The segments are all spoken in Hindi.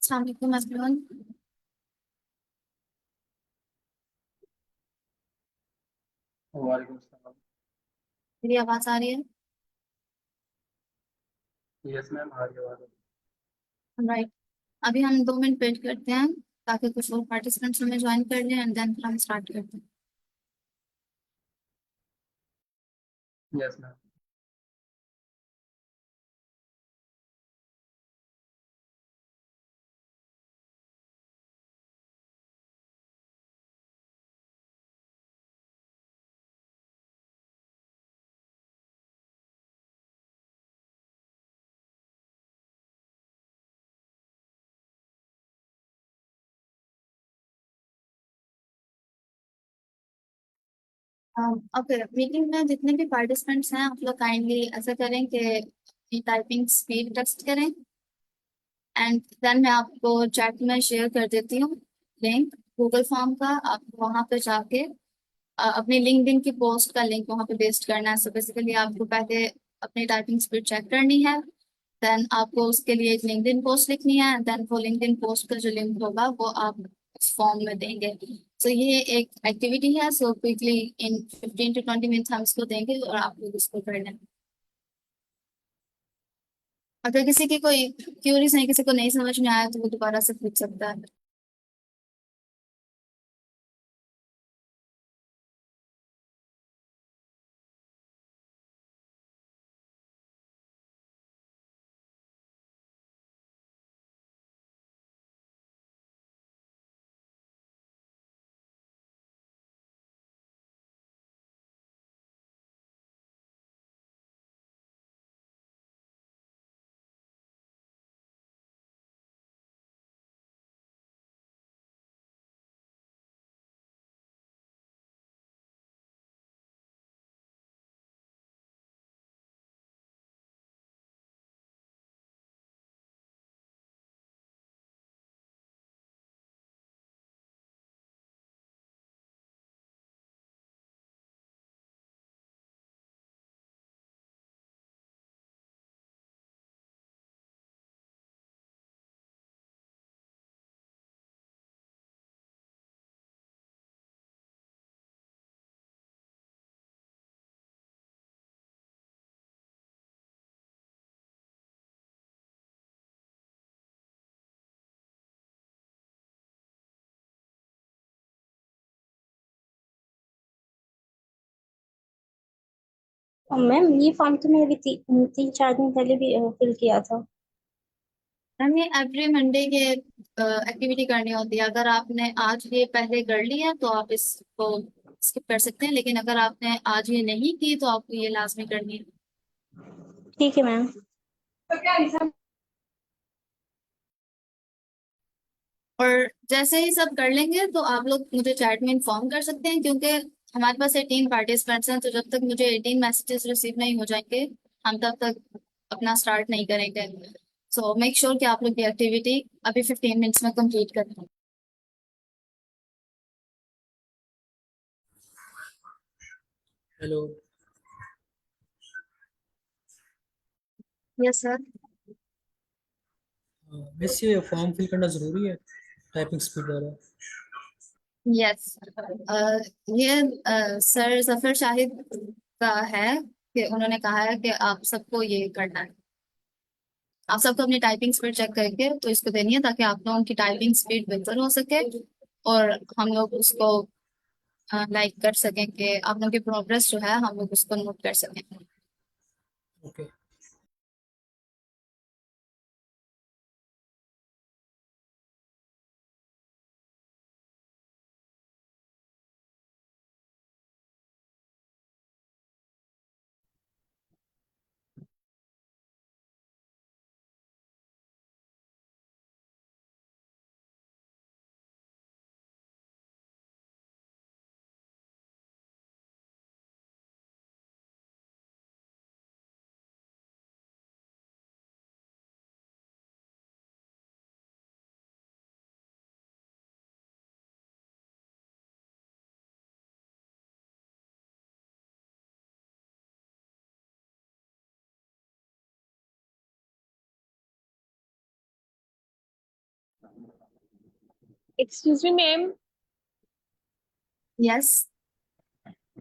अस्सलाम वालेकुम एवरीवन। वालेकुम सलाम। मेरी आवाज आ रही है? यस मैम, आ रही आवाज़। राइट। अभी हम 2 मिनट वेट करते हैं ताकि कुछ और पार्टिसिपेंट्स हमें ज्वाइन कर लें एंड देन फिर हम स्टार्ट करते हैं। Yes ma'am. ओके, मीटिंग में जितने भी पार्टिसिपेंट्स हैं आप लोग काइंडली ऐसा करें कि टाइपिंग स्पीड टेस्ट करें एंड देन मैं आपको चैट में शेयर कर देती हूँ लिंक गूगल फॉर्म का। आप वहाँ पे जाके अपनी लिंक्डइन की पोस्ट का लिंक वहाँ पे पेस्ट करना है। सो बेसिकली आपको पहले अपनी टाइपिंग स्पीड चेक करनी है, देन आपको उसके लिए एक लिंक्डइन पोस्ट लिखनी है, देन वो लिंक्डइन पोस्ट का जो लिंक होगा वो आप उस फॉर्म में देंगे। तो ये एक एक्टिविटी है, so quickly in 15 to 20 minutes हम इसको देंगे और आप लोग इसको कर लें। अगर किसी की कोई क्यूरीज नहीं, किसी को नहीं समझ में आया तो वो दोबारा से पूछ सकता है। और मैम ये फॉर्म तो मैं अभी 3-4 दिन पहले भी फिल किया था। मैम ये एवरी मंडे ये एक्टिविटी करनी होती है। अगर आपने आज ये पहले कर लिया तो आप इसको स्किप कर सकते हैं, लेकिन अगर आपने आज ये नहीं की तो आपको ये लाजमी करनी है। ठीक है मैम। और जैसे ही सब कर लेंगे तो आप लोग मुझे चैट में इन्फॉर्म कर सकते हैं, क्योंकि हमारे पास 18 पार्टिसिपेंट्स हैं, तो जब तक मुझे 18 मैसेजेस रिसीव नहीं हो जाएंगे हम तब तक अपना स्टार्ट नहीं करेंगे। सो मेक श्योर कि आप लोग की एक्टिविटी अभी 15 मिनट्स में कंप्लीट करें। हेलो। Yes sir. मिस ये फॉर्म फिल करना ज़रूरी है टाइपिंग स्पीड वाला? यस। ये सर जफर शाहिद का है कि उन्होंने कहा है कि आप सबको ये करना है। आप सबको अपनी टाइपिंग स्पीड चेक करके तो इसको देनी है ताकि आप लोगों की टाइपिंग स्पीड बेहतर हो सके और हम लोग उसको लाइक कर सकें कि आप लोगों की प्रोग्रेस जो है हम लोग उसको नोट कर सकें। Okay. Excuse me ma'am. Yes.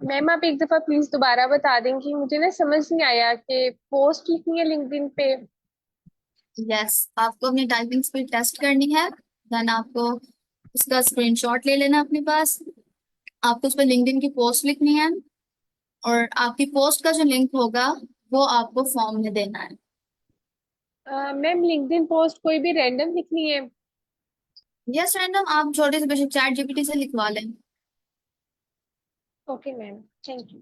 Ma'am आप एक दफा प्लीज दोबारा बता देंगी, मुझे ना समझ नहीं आया कि पोस्ट लिखनी है लिंक्डइन पे। यस, आपको अपनी टाइपिंग स्पीड टेस्ट करनी है। देन आपको उसका स्क्रीनशॉट ले लेना अपने पास। आपको उस पर लिंक्डइन की पोस्ट लिखनी है, और आपकी पोस्ट का जो लिंक होगा वो आपको फॉर्म में देना है। मैम लिंक्डइन पोस्ट कोई भी रैंडम लिखनी है? Yes, random. आप छोटे से बच्चे चैट जीपीटी से लिखवा लें। Okay ma'am, thank you.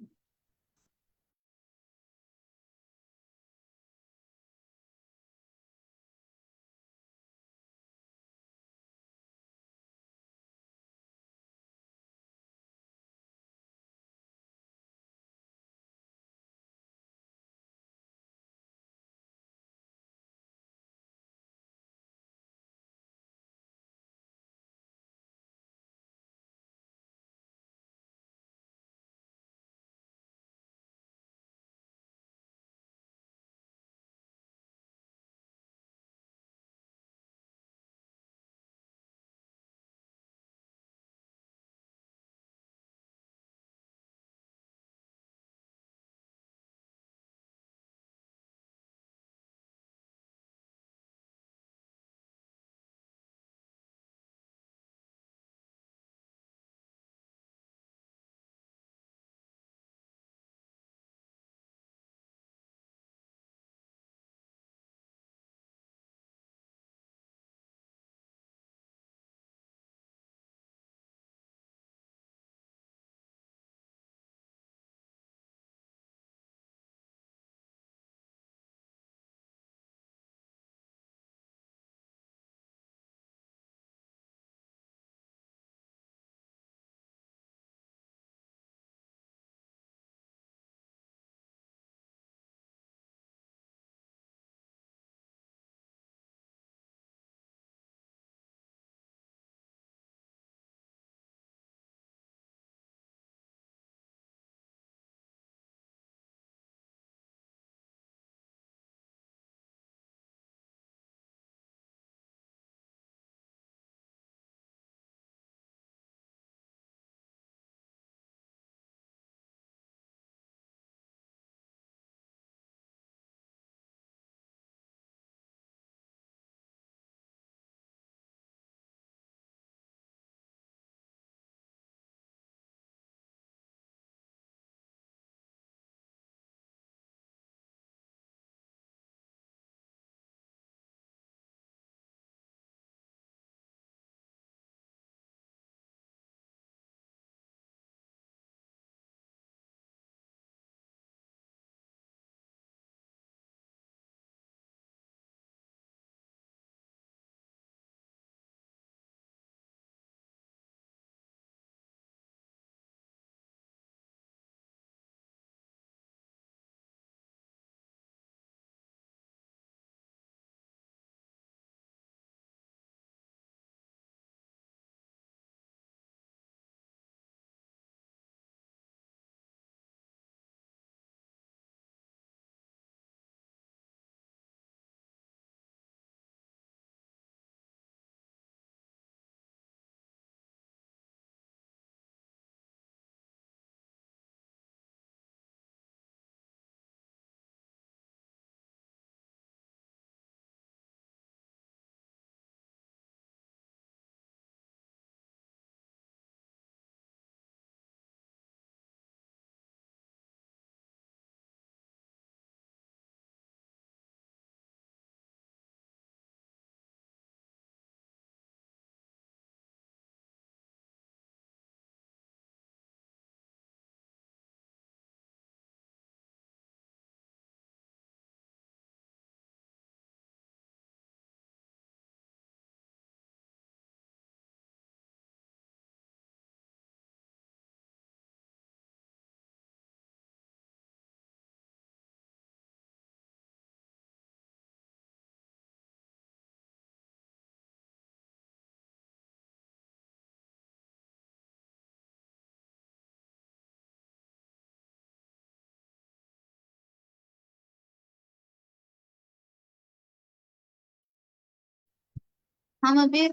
हम अभी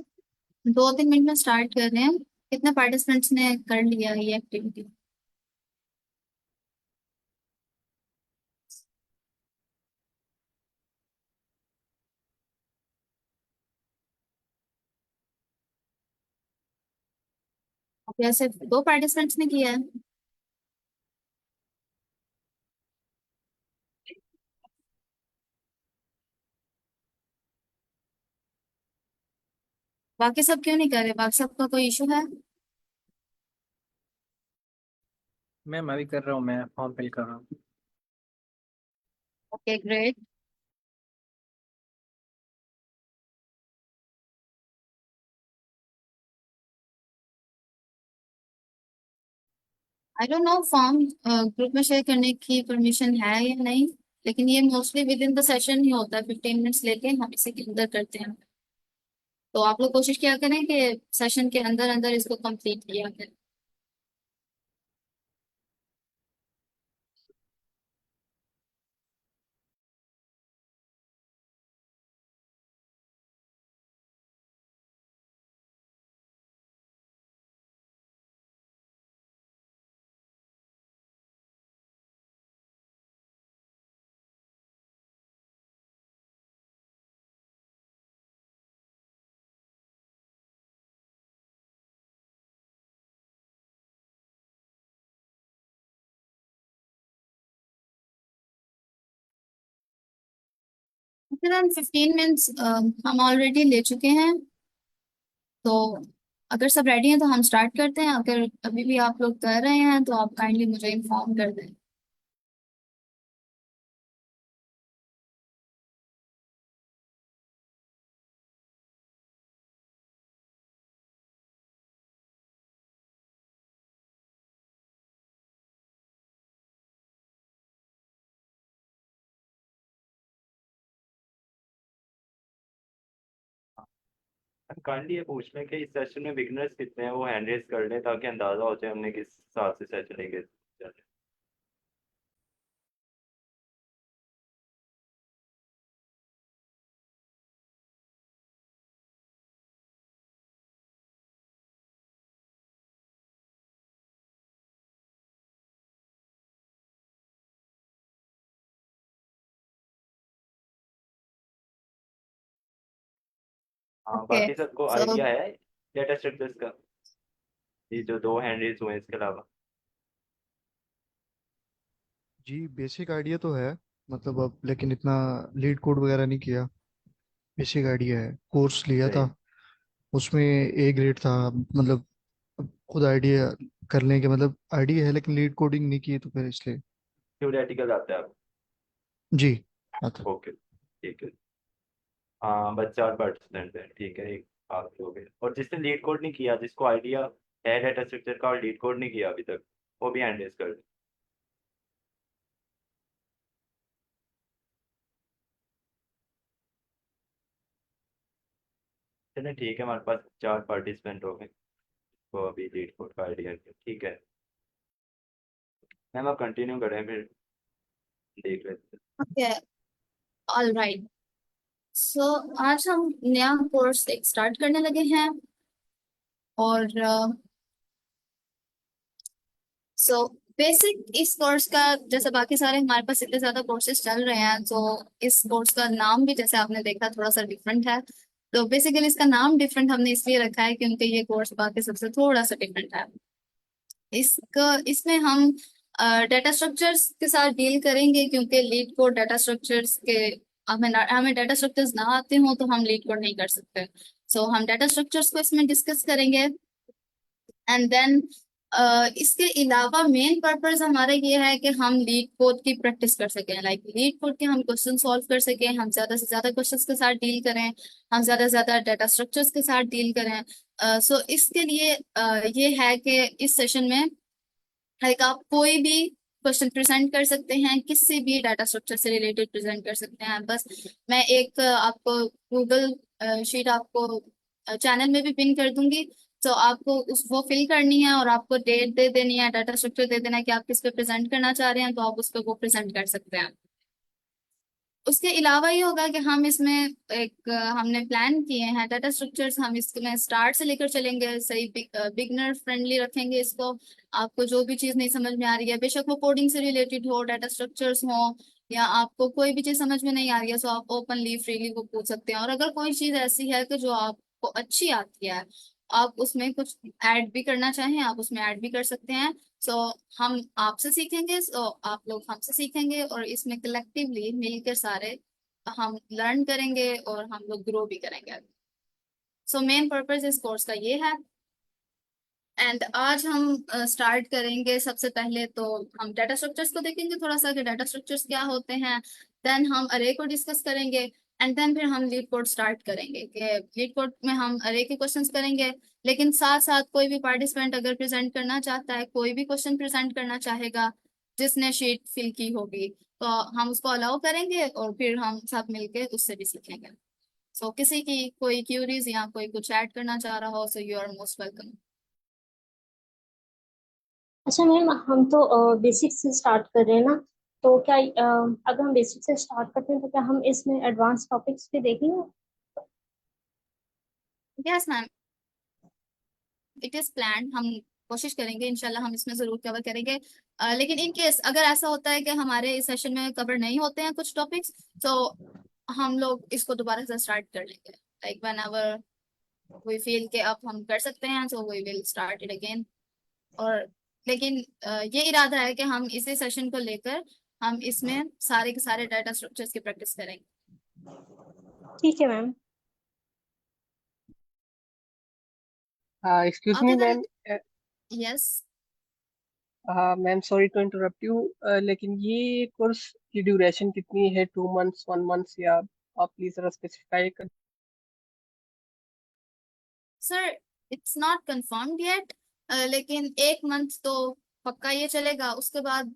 2-3 मिनट में स्टार्ट कर रहे हैं। कितने पार्टिसिपेंट्स ने कर लिया ये एक्टिविटी? ओके, सिर्फ 2 पार्टिसिपेंट्स ने किया है। बाकी सब क्यों नहीं कर रहे? बाकी सबका कोई इशू है? मैम मैं भी कर रहा हूँ, मैं फॉर्म फिल कर रहा हूँ। Okay, great. I don't know form group में शेयर करने की परमिशन है या नहीं, लेकिन ये mostly within the session ही होता है। 15 मिनट्स लेके हम इसी के अंदर करते हैं। तो आप लोग कोशिश किया करें कि सेशन के अंदर अंदर इसको कंप्लीट किया करें। फिर हम 15 मिनट्स हम ऑलरेडी ले चुके हैं। तो अगर सब रेडी हैं तो हम स्टार्ट करते हैं। अगर अभी भी आप लोग कर रहे हैं तो आप काइंडली मुझे इन्फॉर्म कर दें। काइंडली ये पूछ लें कि इस सेशन में बिगनर्स कितने हैं, वो हैंड रेज कर लें ताकि अंदाजा हो जाए हमने किस हिसाब से सेशन लेंगे। हाँ, ओके, बाकी सबको सो आइडिया है डेटा स्ट्रक्चर्स का, ये जो 2 हैंड रेज हुए हैं इसके अलावा। जी बेसिक आइडिया तो है, मतलब अब लेकिन इतना लीड कोड वगैरह नहीं किया। बेसिक आइडिया है, कोर्स लिया था सही। उसमें ए ग्रेड था। मतलब अब खुद आइडिया करने के मतलब आइडिया है लेकिन लीड कोडिंग नहीं की तो फिर इसलिए। थ्योरेटिकल आता है आप। जी आता। ओके, ठीक है। हाँ, बस 4 पार्टिसिपेंट हैं, ठीक है। एक आप हो गए, और जिसने लीड कोड नहीं किया, जिसको आइडिया है डेटा स्ट्रक्चर का और लीड कोड नहीं किया अभी तक, वो भी हैंड रेज कर दे। चलिए ठीक है, हमारे पास 4 पार्टिसिपेंट हो गए, तो अभी लीड कोड का आइडिया है, ठीक है। मैम आप कंटिन्यू करें, फिर देख लेते हैं। Okay, all right. सो आज हम नया कोर्स एक स्टार्ट करने लगे हैं। और सो बेसिक इस कोर्स का, जैसे बाकी सारे हमारे पास इतने ज्यादा कोर्सेज चल रहे हैं, तो इस कोर्स का नाम भी जैसे आपने देखा थोड़ा सा डिफरेंट है। तो बेसिकली इसका नाम डिफरेंट हमने इसलिए रखा है क्योंकि ये कोर्स बाकी सबसे थोड़ा सा डिफरेंट है। इसमें हम डेटा स्ट्रक्चर्स के साथ डील करेंगे, क्योंकि लीड कोड डेटा स्ट्रक्चर्स के, हमें डेटा स्ट्रक्चर्स ना आते हो तो हम लीड कोड नहीं कर सकते। सो हम डेटा स्ट्रक्चर्स को इसमें डिस्कस करेंगे। एंड देन इसके अलावा मेन पर्पस हमारा ये है कि हम लीड कोड की प्रैक्टिस कर सकें। लाइक लीड कोड के हम क्वेश्चन सॉल्व कर सकें, हम ज्यादा से ज्यादा क्वेश्चंस के साथ डील करें, हम ज्यादा से ज्यादा डेटा स्ट्रक्चर्स के साथ डील करें। सो इसके लिए ये है कि इस सेशन में लाइक आप कोई भी क्वेश्चन प्रेजेंट कर सकते हैं, किसी भी डाटा स्ट्रक्चर से रिलेटेड प्रेजेंट कर सकते हैं। बस मैं एक आपको गूगल शीट आपको चैनल में भी पिन कर दूंगी। तो आपको उस वो फिल करनी है और आपको डेट दे देनी है, डाटा स्ट्रक्चर दे देना है कि आप किस पे प्रेजेंट करना चाह रहे हैं, तो आप उस पे वो प्रेजेंट कर सकते हैं। उसके अलावा ये होगा कि हम इसमें एक हमने प्लान किए हैं डाटा स्ट्रक्चर्स, हम इसमें स्टार्ट से लेकर चलेंगे, सही बिगनर फ्रेंडली रखेंगे इसको। आपको जो भी चीज नहीं समझ में आ रही है, बेशक वो कोडिंग से रिलेटेड हो, डाटा स्ट्रक्चर्स हो, या आपको कोई भी चीज समझ में नहीं आ रही है, तो आप ओपनली फ्रीली वो पूछ सकते हैं। और अगर कोई चीज ऐसी है कि जो आपको अच्छी आती है, आप उसमें कुछ ऐड भी करना चाहें, आप उसमें ऐड भी कर सकते हैं। सो हम आपसे सीखेंगे, सो आप लोग हमसे सीखेंगे, और इसमें कलेक्टिवली मिलकर सारे हम लर्न करेंगे और हम लोग ग्रो भी करेंगे। सो मेन पर्पस इस कोर्स का ये है। एंड आज हम स्टार्ट करेंगे। सबसे पहले तो हम डाटा स्ट्रक्चर्स को देखेंगे थोड़ा सा कि डाटा स्ट्रक्चर्स क्या होते हैं। देन हम अरे को डिस्कस करेंगे, एंड देन फिर हम लीड कोड स्टार्ट करेंगे कि लीड कोड में हम अरे के क्वेश्चंस करेंगे। लेकिन साथ साथ कोई भी पार्टिसिपेंट अगर प्रेजेंट करना चाहता है, कोई भी क्वेश्चन प्रेजेंट करना चाहेगा जिसने शीट फिल की होगी, तो हम उसको अलाउ करेंगे और फिर हम सब मिलके उससे भी सीखेंगे। सो किसी की कोई क्यूरीज या कोई कुछ ऐड करना चाह रहा हो, so you are most welcome. अच्छा मैम, हम तो बेसिक से स्टार्ट कर रहे हैं ना, तो क्या अगर हम बेसिक से स्टार्ट करते हैं तो क्या हम इसमें एडवांस टॉपिक्स भी देखेंगे? Yes ma'am, it is plan. हम कोशिश करेंगे इंशाल्लाह, हम इसमें जरूर कवर करेंगे। लेकिन इन केस अगर ऐसा होता है कि हमारे इस सेशन में कवर नहीं होते हैं कुछ टॉपिक्स, तो हम लोग इसको दोबारा से स्टार्ट कर लेंगे। Like whenever we feel के अब हम कर सकते हैं, so we will start it again. और लेकिन ये इरादा है कि हम इसी सेशन को लेकर हम इसमें सारे के सारे डाटा स्ट्रक्चर्स की प्रैक्टिस करेंगे। ठीक है ma'am. Excuse me, okay then. Ma'am. Yes. Ma'am, sorry to interrupt you, लेकिन ये कोर्स की ड्यूरेशन कितनी है? 2 मंथ्स, 1 मंथ, या आप प्लीज जरा स्पेसिफाई कर। Sir, it's not confirmed yet, लेकिन 1 मंथ तो पक्का ये चलेगा। उसके बाद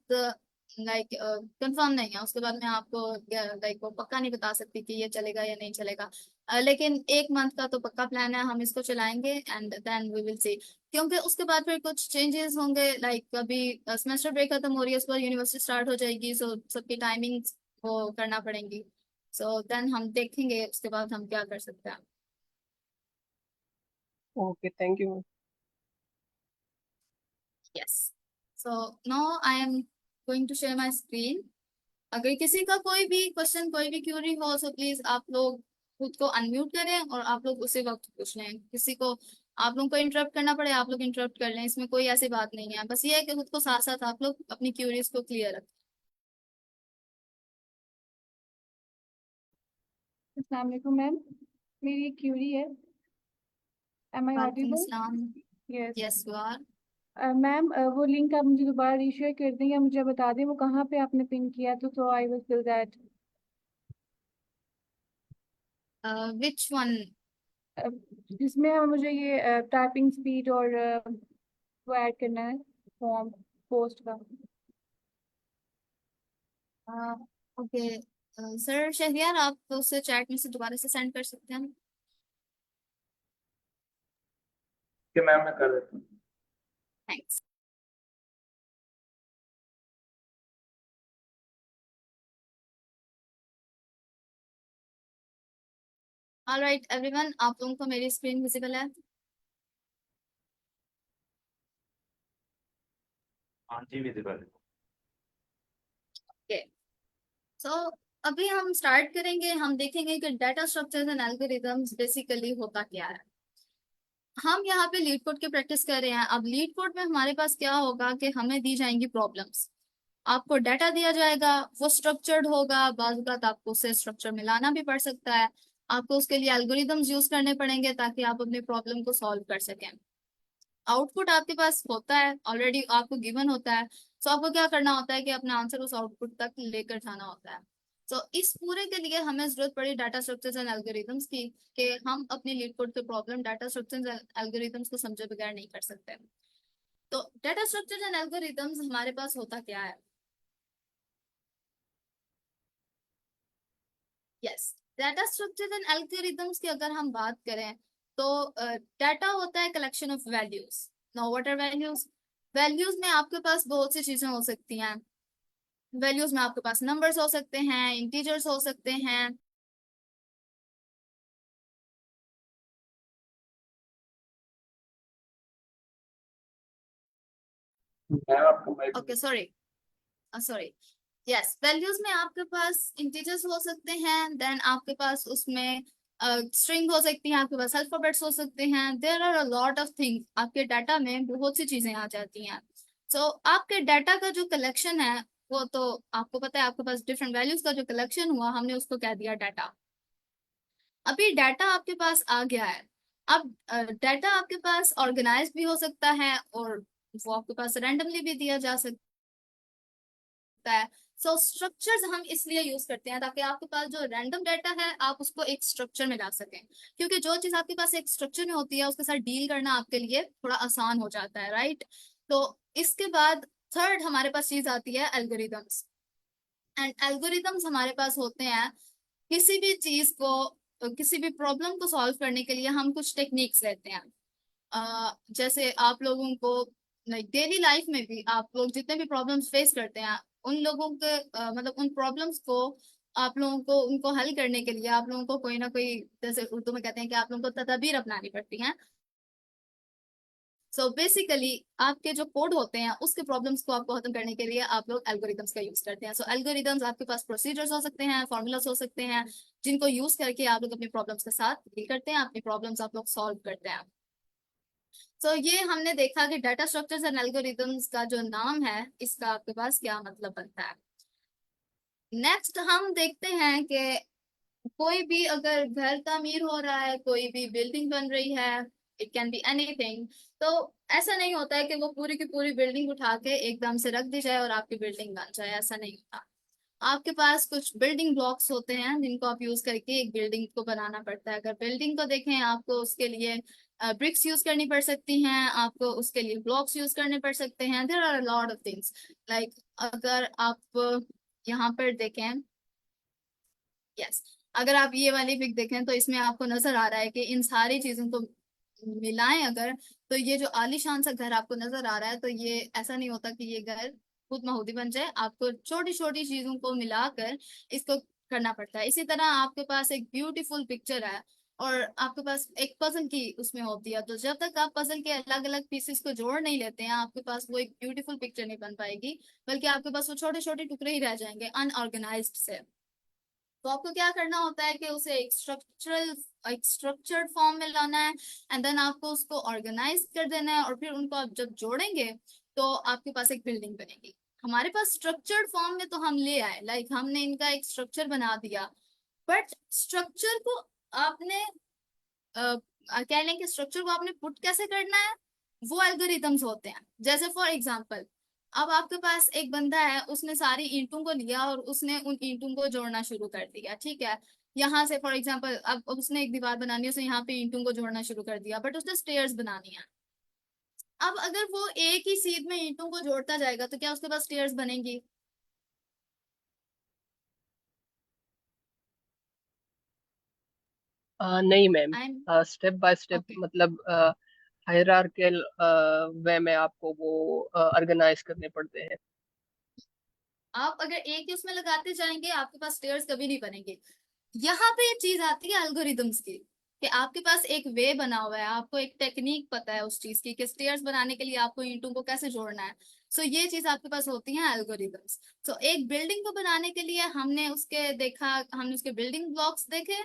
लाइक कंफर्म नहीं है, उसके बाद मैं आपको लाइक वो पक्का नहीं बता सकती कि ये चलेगा या नहीं चलेगा। लेकिन 1 मंथ का तो पक्का प्लान है, हम इसको चलाएंगे and then we will see. क्योंकि उसके बाद फिर कुछ चेंजेस होंगे, लाइक अभी सेमेस्टर ब्रेक खत्म हो रही है, उसके बाद यूनिवर्सिटी स्टार्ट हो जाएगी, सो सबकी टाइमिंग वो करना पड़ेंगी। सो देन हम देखेंगे उसके बाद हम क्या कर सकते हैं। Okay, thank you. Yes. So now I am going to share my screen. अगर किसी का कोई भी क्वेश्चन, कोई भी क्यूरी हो, तो प्लीज आप लोग खुद को अनम्यूट करें और आप लोग उसी वक्त पूछ लें। किसी को आप लोगों को इंटरप्ट करना पड़े, आप लोग इंटरप्ट कर लें, इसमें कोई ऐसी बात नहीं है। बस ये है कि खुद को साथ साथ आप लोग अपनी क्यूरीज को क्लियर रखें। अस्सलाम वालेकुम मैम, मेरी एक क्यूरी है। एम आई वालेकुम ऑडिबल? सलाम। Yes yes you are. Ma'am, वो लिंक आप मुझे दोबारा रीशेयर कर दें या मुझे बता दें वो कहाँ पे आपने पिन किया, तो I will fill that. Which one? जिसमें मुझे ये टाइपिंग स्पीड और वो ऐड करना है, फॉर्म पोस्ट का। ओके सर, शहरियार आप उसे चैट में से दोबारा से सेंड कर सकते हैं। कि मैम मैं कर देता हूँ। थैंक्स। ऑलराइट एवरीवन, आप लोगों को मेरी स्क्रीन विजिबल है? हाँ जी, विजिबल है। ओके। सो अभी हम स्टार्ट करेंगे। हम देखेंगे कि data structures and algorithms basically होता क्या है। हम यहाँ पे लीड कोड की प्रैक्टिस कर रहे हैं। अब लीड कोड में हमारे पास क्या होगा कि हमें दी जाएंगी प्रॉब्लम्स, आपको डाटा दिया जाएगा, वो स्ट्रक्चर्ड होगा, बाज़ औक़ात आपको उससे स्ट्रक्चर मिलाना भी पड़ सकता है। आपको उसके लिए एल्गोरिथम्स यूज करने पड़ेंगे ताकि आप अपनी प्रॉब्लम को सॉल्व कर सकें। आउटपुट आपके पास होता है ऑलरेडी, आपको गिवन होता है। सो आपको क्या करना होता है कि अपना आंसर उस आउटपुट तक लेकर जाना होता है। सो इस पूरे के लिए हमें जरूरत पड़ी डाटा स्ट्रक्चर्स एंड एल्गोरिथम्स की, कि हम अपनी लीड कोड के problem data structures and algorithms को समझे बगैर नहीं कर सकते। तो डाटा स्ट्रक्चर्स एंड एल्गोरिथम्स हमारे पास होता क्या है? Yes, data structures and algorithms की अगर हम बात करें तो डाटा होता है collection of values. Now what are values? Values में आपके पास बहुत सी चीजें हो सकती हैं। वैल्यूज में आपके पास नंबर्स हो सकते हैं, इंटीजर्स हो सकते हैं। मैम आपको mike okay sorry, sorry, yes, values में आपके पास इंटीजर्स हो सकते हैं, देन आपके पास उसमें स्ट्रिंग हो सकती है, आपके पास अल्फाबेट्स हो सकते हैं। There are a lot of things, आपके डाटा में बहुत सी चीजें आ जाती हैं। सो आपके डाटा का जो कलेक्शन है वो तो आपको पता है, आपके पास डिफरेंट वैल्यूज का जो कलेक्शन हुआ हमने उसको कह दिया डाटा। अभी डाटा आपके पास आ गया है। अब डाटा आपके पास ऑर्गेनाइज भी हो सकता है और वो आपके पास रैंडमली भी दिया जा सकता है। सो स्ट्रक्चर्स हम इसलिए यूज करते हैं ताकि आपके पास जो रैंडम डाटा है आप उसको एक स्ट्रक्चर में ला सकें, क्योंकि जो चीज आपके पास एक स्ट्रक्चर में होती है उसके साथ डील करना आपके लिए थोड़ा आसान हो जाता है, राइट। तो इसके बाद थर्ड हमारे पास चीज आती है एल्गोरिदम्स। एंड एल्गोरिदम्स हमारे पास होते हैं किसी भी चीज को, किसी भी प्रॉब्लम को सॉल्व करने के लिए हम कुछ टेक्निक्स लेते हैं। जैसे आप लोगों को लाइक डेली लाइफ में भी आप लोग जितने भी प्रॉब्लम्स फेस करते हैं उन लोगों के मतलब उन प्रॉब्लम्स को आप लोगों को उनको हल करने के लिए आप लोगों को कोई ना कोई, जैसे उर्दू में कहते हैं कि आप लोगों को तदबीर अपनानी पड़ती हैं। सो बेसिकली आपके जो कोड होते हैं उसके प्रॉब्लम्स को आपको खत्म करने के लिए आप लोग एल्गोरिदम्स का यूज करते हैं। सो एल्गोरिदम्स आपके पास प्रोसीजर्स हो सकते हैं, फॉर्मूलास हो सकते हैं, जिनको यूज करके आप लोग अपनी प्रॉब्लम्स के साथ डील करते हैं, अपनी प्रॉब्लम्स आप लोग सॉल्व करते हैं। तो ये हमने देखा कि डाटा स्ट्रक्चर्स एंड एल्गोरिदम्स का जो नाम है इसका आपके पास क्या मतलब बनता है। नेक्स्ट हम देखते हैं कि कोई भी अगर घर तामीर हो रहा है, कोई भी बिल्डिंग बन रही है, इट कैन बी एनीथिंग। तो ऐसा नहीं होता है कि वो पूरी की पूरी बिल्डिंग उठा के एकदम से रख दी जाए और आपकी बिल्डिंग बन जाए, ऐसा नहीं होता। आपके पास कुछ बिल्डिंग ब्लॉक्स होते हैं जिनको आप यूज करके एक बिल्डिंग को बनाना पड़ता है। अगर बिल्डिंग को देखें आपको उसके लिए ब्रिक्स यूज करनी पड़ सकती हैं, आपको उसके लिए ब्लॉक्स यूज करने पड़ सकते हैं। There are lot of things like अगर आप यहाँ पर देखें, यस, अगर आप ये वाली पिक देखें तो इसमें आपको नजर आ रहा है कि इन सारी चीजों को मिलाएं अगर, तो ये जो आलीशान सा घर आपको नजर आ रहा है, तो ये ऐसा नहीं होता कि ये घर खुद महूदी बन जाए, आपको छोटी छोटी चीजों को मिलाकर इसको करना पड़ता है। इसी तरह आपके पास एक ब्यूटीफुल पिक्चर है और आपके पास एक पजल की उसमें होती है, तो जब तक आप पजल के अलग अलग पीसेस को जोड़ नहीं लेते हैं आपके पास वो एक ब्यूटीफुल पिक्चर नहीं बन पाएगी, बल्कि आपके पास वो छोटे छोटे टुकड़े ही रह जाएंगे अनऑर्गेनाइज्ड से। तो आपको क्या करना होता है कि उसे एक स्ट्रक्चर्ड फॉर्म में लाना है, एंड देन आपको उसको ऑर्गेनाइज कर देना है, और फिर उनको आप जब जोड़ेंगे तो आपके पास एक बिल्डिंग बनेगी। हमारे पास स्ट्रक्चर्ड फॉर्म में तो हम ले आए, लाइक हमने इनका एक स्ट्रक्चर बना दिया, बट स्ट्रक्चर को आपने कह लें कि स्ट्रक्चर को आपने पुट कैसे करना है, वो एल्गोरिदम्स होते हैं। जैसे फॉर एग्जांपल, अब आपके पास एक बंदा है, उसने सारी ईंटों को लिया और उसने उन ईंटों को जोड़ना शुरू कर दिया, ठीक है। यहाँ से फॉर एग्जांपल अब उसने एक दीवार बनानी है, उसने यहाँ पे ईंटों को जोड़ना शुरू कर दिया, बट उसने स्टेयर्स बनानी है। अब अगर वो एक ही सीध में ईंटों को जोड़ता जाएगा तो क्या उसके पास स्टेयर्स बनेंगी? नहीं ma'am, I am step by step okay. मतलब हायरार्कियल वे में आपको वो ऑर्गेनाइज करने पड़ते हैं। आप अगर एक ही उसमें लगाते जाएंगे आपके पास स्टेयर्स कभी नहीं बनेंगे। यहाँ पे ये चीज आती है एल्गोरिदम्स की, कि आपके पास एक वे बना हुआ है, आपको एक टेक्निक पता है उस चीज की कि स्टेयर्स बनाने के लिए आपको ईंटों को कैसे जोड़ना है। सो ये चीज आपके पास होती है एल्गोरिदम्स। सो एक बिल्डिंग को बनाने के लिए हमने उसके बिल्डिंग ब्लॉक्स देखे,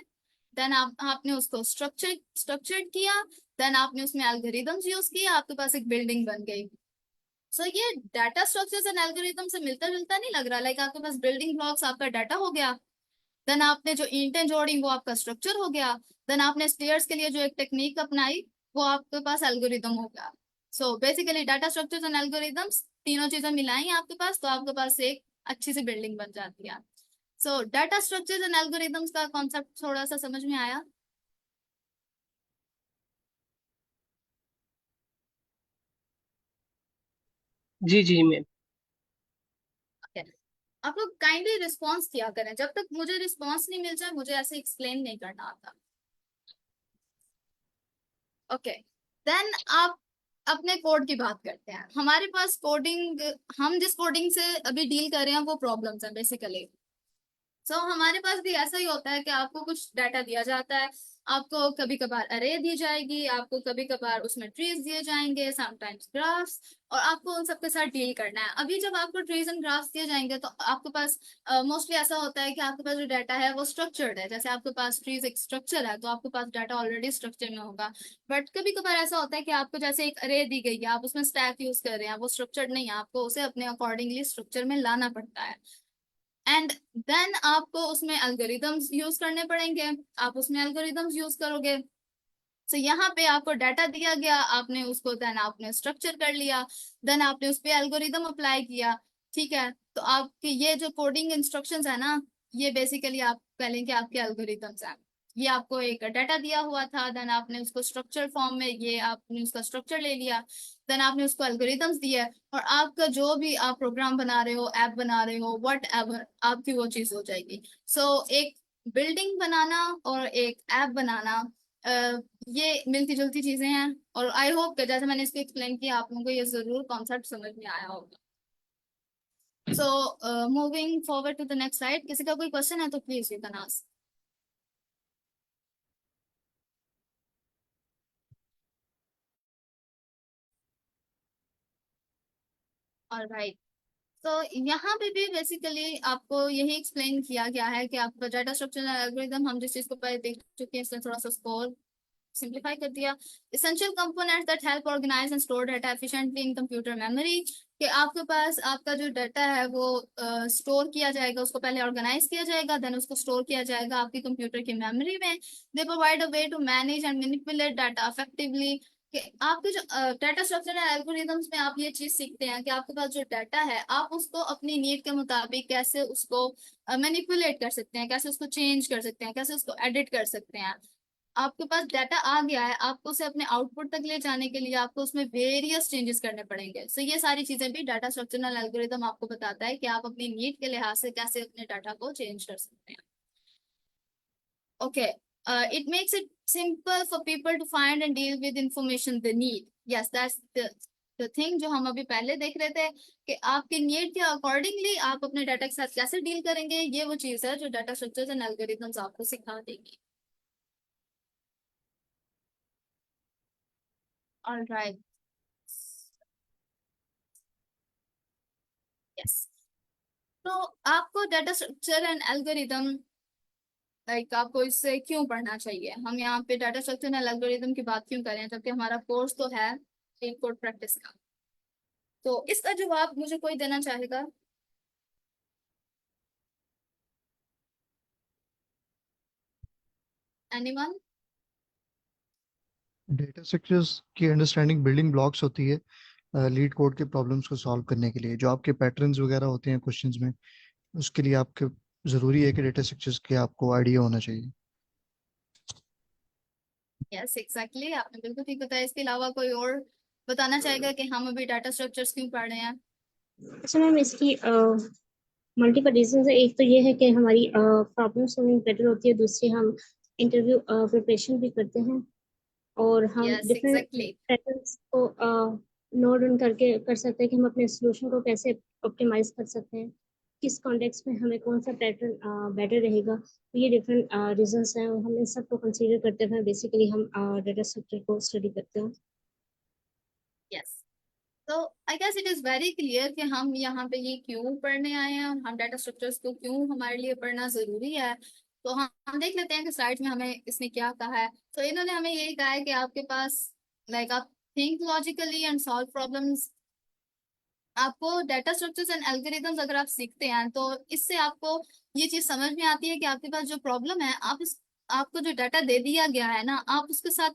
देन आपने उसको स्ट्रक्चर्ड किया, देन आपने उसमें एल्गोरिदम्स यूज किया, आपके पास एक बिल्डिंग बन गई। सो ये डाटा स्ट्रक्चर्स एंड एल्गोरिदम से मिलता जुलता नहीं लग रहा? लाइक आपके पास बिल्डिंग ब्लॉक्स आपका डाटा हो गया, देन आपने जो ईंटें जोड़ी वो आपका स्ट्रक्चर हो गया, देन आपने स्टेयर्स के लिए जो एक टेक्निक अपनाई वो आपके पास एल्गोरिदम हो गया। So basically data structures and algorithms तीनों चीजें मिलाई आपके पास तो आपके पास एक अच्छी सी बिल्डिंग बन जाती है। सो डाटा स्ट्रक्चर्स एंड एल्गोरिदम्स का कॉन्सेप्ट थोड़ा सा समझ में आया? जी जी मैम। Okay. आप लोग काइंडली रिस्पॉन्स किया करें, जब तक मुझे रिस्पॉन्स नहीं मिल जाए मुझे ऐसे एक्सप्लेन नहीं करना आता। ओके, देन आप अपने कोड की बात करते हैं। हमारे पास कोडिंग, हम जिस कोडिंग से अभी डील कर रहे हैं वो प्रॉब्लम्स हैं बेसिकली। सो हमारे पास भी ऐसा ही होता है कि आपको कुछ डाटा दिया जाता है, आपको कभी कभार अरे दी जाएगी, आपको कभी कभार उसमें ट्रीज दिए जाएंगे, समटाइम्स ग्राफ्स, और आपको उन सबके साथ डील करना है। अभी जब आपको ट्रीज एंड ग्राफ्स दिए जाएंगे तो आपके पास मोस्टली ऐसा होता है कि आपके पास जो डाटा है वो स्ट्रक्चर्ड है। जैसे आपके पास ट्रीज एक स्ट्रक्चर है तो आपके पास डाटा ऑलरेडी स्ट्रक्चर में होगा। बट कभी कभार ऐसा होता है कि आपको जैसे एक अरे दी गई है, आप उसमें स्टैक यूज कर रहे हैं, वो स्ट्रक्चर्ड नहीं है, आपको उसे अपने अकॉर्डिंगली स्ट्रक्चर में लाना पड़ता है। एंड देन आपको उसमें एल्गोरिदम्स यूज करने पड़ेंगे, आप उसमें एल्गोरिदम्स यूज करोगे। तो यहाँ पे आपको डाटा दिया गया, आपने उसको देन आपने स्ट्रक्चर कर लिया, देन आपने उस पे एल्गोरिदम अप्लाई किया। ठीक है, तो आपके ये जो कोडिंग इंस्ट्रक्शंस है ना, ये बेसिकली आप कह लें कि आपके एल्गोरिदम्स हैं। ये आपको एक डाटा दिया हुआ था, देन आपने उसको स्ट्रक्चर फॉर्म में, ये आपने उसका स्ट्रक्चर ले लिया, देन आपने उसको एल्गोरिदम्स दिया, और आपका जो भी आप प्रोग्राम बना रहे हो, ऐप बना रहे हो, वट एवर, आपकी वो चीज हो जाएगी। सो एक बिल्डिंग बनाना और एक ऐप बनाना, ये मिलती जुलती चीजें हैं। और आई होप कि जैसे मैंने इसको एक्सप्लेन किया आप लोगों को ये जरूर कॉन्सेप्ट समझ में आया होगा। So moving forward to the next slide, किसी का कोई क्वेश्चन है तो please you can ask. Alright, तो यहाँ पे भी बेसिकली आपको यही एक्सप्लेन किया गया है कि आपका डाटा स्ट्रक्चर एल्गोरिदम, हम जिस चीज को पहले देख चुके हैं इसने थोड़ा सा स्कोर सिंप्लीफाई कर दिया। essential components that help organize and store data efficiently in computer memory, कि आपके पास आपका जो डाटा है वो स्टोर किया जाएगा, उसको पहले ऑर्गेनाइज किया जाएगा, देन उसको स्टोर किया जाएगा आपकी कंप्यूटर की मेमोरी में। They provide a way to manage and manipulate data effectively, कि आपके जो डाटा स्ट्रक्चर है एल्गोरिदम्स में आप ये चीज सीखते हैं कि आपके पास जो डाटा है आप उसको अपनी नीड के मुताबिक कैसे उसको मैनिपुलेट कर सकते हैं, कैसे उसको चेंज कर सकते हैं, कैसे उसको एडिट कर सकते हैं। आपके पास डाटा आ गया है, आपको उसे अपने आउटपुट तक ले जाने के लिए आपको उसमें वेरियस चेंजेस करने पड़ेंगे। सो ये सारी चीजें भी डाटा स्ट्रक्चरल एल्गोरिदम आपको बताता है कि आप अपनी नीड के लिहाज से कैसे अपने डाटा को चेंज कर सकते हैं। Okay, it makes it simple for people to find and deal with information they need. Yes, that's the thing जो हम अभी पहले देख रहे थे कि आपके नीड के अकॉर्डिंगली आप अपने डाटा के साथ कैसे डील करेंगे, ये वो चीज है जो डाटा स्ट्रक्चर्स एंड एल्गोरिदम्स आपको सिखा देगी। All right. Yes. तो आपको data structure and algorithm like आपको इससे क्यों पढ़ना चाहिए, हम यहाँ पे डाटा स्ट्रक्चर एंड एल्गोरिदम की बात क्यों करें जबकि हमारा कोर्स तो है कोड प्रैक्टिस का। तो इसका जवाब मुझे कोई देना चाहेगा? एनीवन? डेटा स्ट्रक्चर्स की अंडरस्टैंडिंग बिल्डिंग ब्लॉक्स होती है लीड कोड के प्रॉब्लम्स को सॉल्व करने के लिए। जो आपके पैटर्न्स वगैरह होते हैं क्वेश्चंस में, उसके लिए आपके ज़रूरी है कि डेटा स्ट्रक्चर्स के आपको आइडिया होना चाहिए। यस एग्जैक्टली, आपने बिल्कुल ठीक बताया। इसके अलावा कोई और बताना चाहेगा कि हम अभी डाटा स्ट्रक्चर्स क्यों पढ़ रहे हैं? अच्छा मैम, इसकी मल्टीपल रीजन है। एक तो ये है कि हमारी प्रॉब्लम सॉल्विंग बेटर होती है, दूसरी हम इंटरव्यू प्रिपरेशन भी करते हैं, और हम यस डिफरेंट एग्जैक्टली। पैटर्न्स को नोट डाउन करके कर सकते हैं कि हम अपने सोल्यूशन को कैसे ऑप्टिमाइज कर सकते हैं, किस कॉन्टेक्स्ट में हमें कौन सा पैटर्न बेटर रहेगा। तो ये डिफरेंट रीजंस हैं, और हम इन सब को कंसीडर करते हुए बेसिकली हम डाटा स्ट्रक्चर को स्टडी करते हैं। यस, तो I guess it is very clear कि हम यहाँ पे ये क्यों पढ़ने आए हैं और हम डाटा स्ट्रक्चर्स को क्यों हमारे लिए पढ़ना जरूरी है। तो हम देख लेते हैं कि स्लाइड में हमें इसने क्या कहा है। तो इन्होंने हमें यही कहा है कि आपके पास लाइक आप think logically and solve problems. आपको डाटा स्ट्रक्चर्स एंड एल्गोरिदम्स अगर आप सीखते हैं तो इससे आपको ये चीज समझ में आती है कि आपके पास जो प्रॉब्लम है, आपको जो डाटा दे दिया गया है ना, आप उसके साथ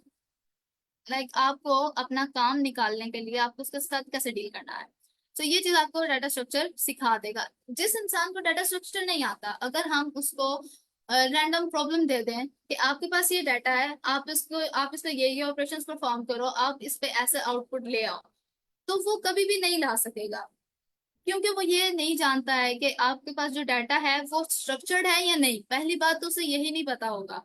आपको अपना काम निकालने के लिए आपको उसके साथ कैसे डील करना है। तो ये चीज आपको डाटा स्ट्रक्चर सिखा देगा। जिस इंसान को डाटा स्ट्रक्चर नहीं आता, अगर हम उसको रैंडम प्रॉब्लम दे दें कि आपके पास ये डाटा है, आप इस पे ये ऑपरेशंस परफॉर्म करो, आप इस पे ऐसे आउटपुट ले आओ, तो वो कभी भी नहीं ला सकेगा, क्योंकि वो ये नहीं जानता है कि आपके पास जो डाटा है वो स्ट्रक्चर्ड है या नहीं। पहली बात तो उसे यही नहीं पता होगा।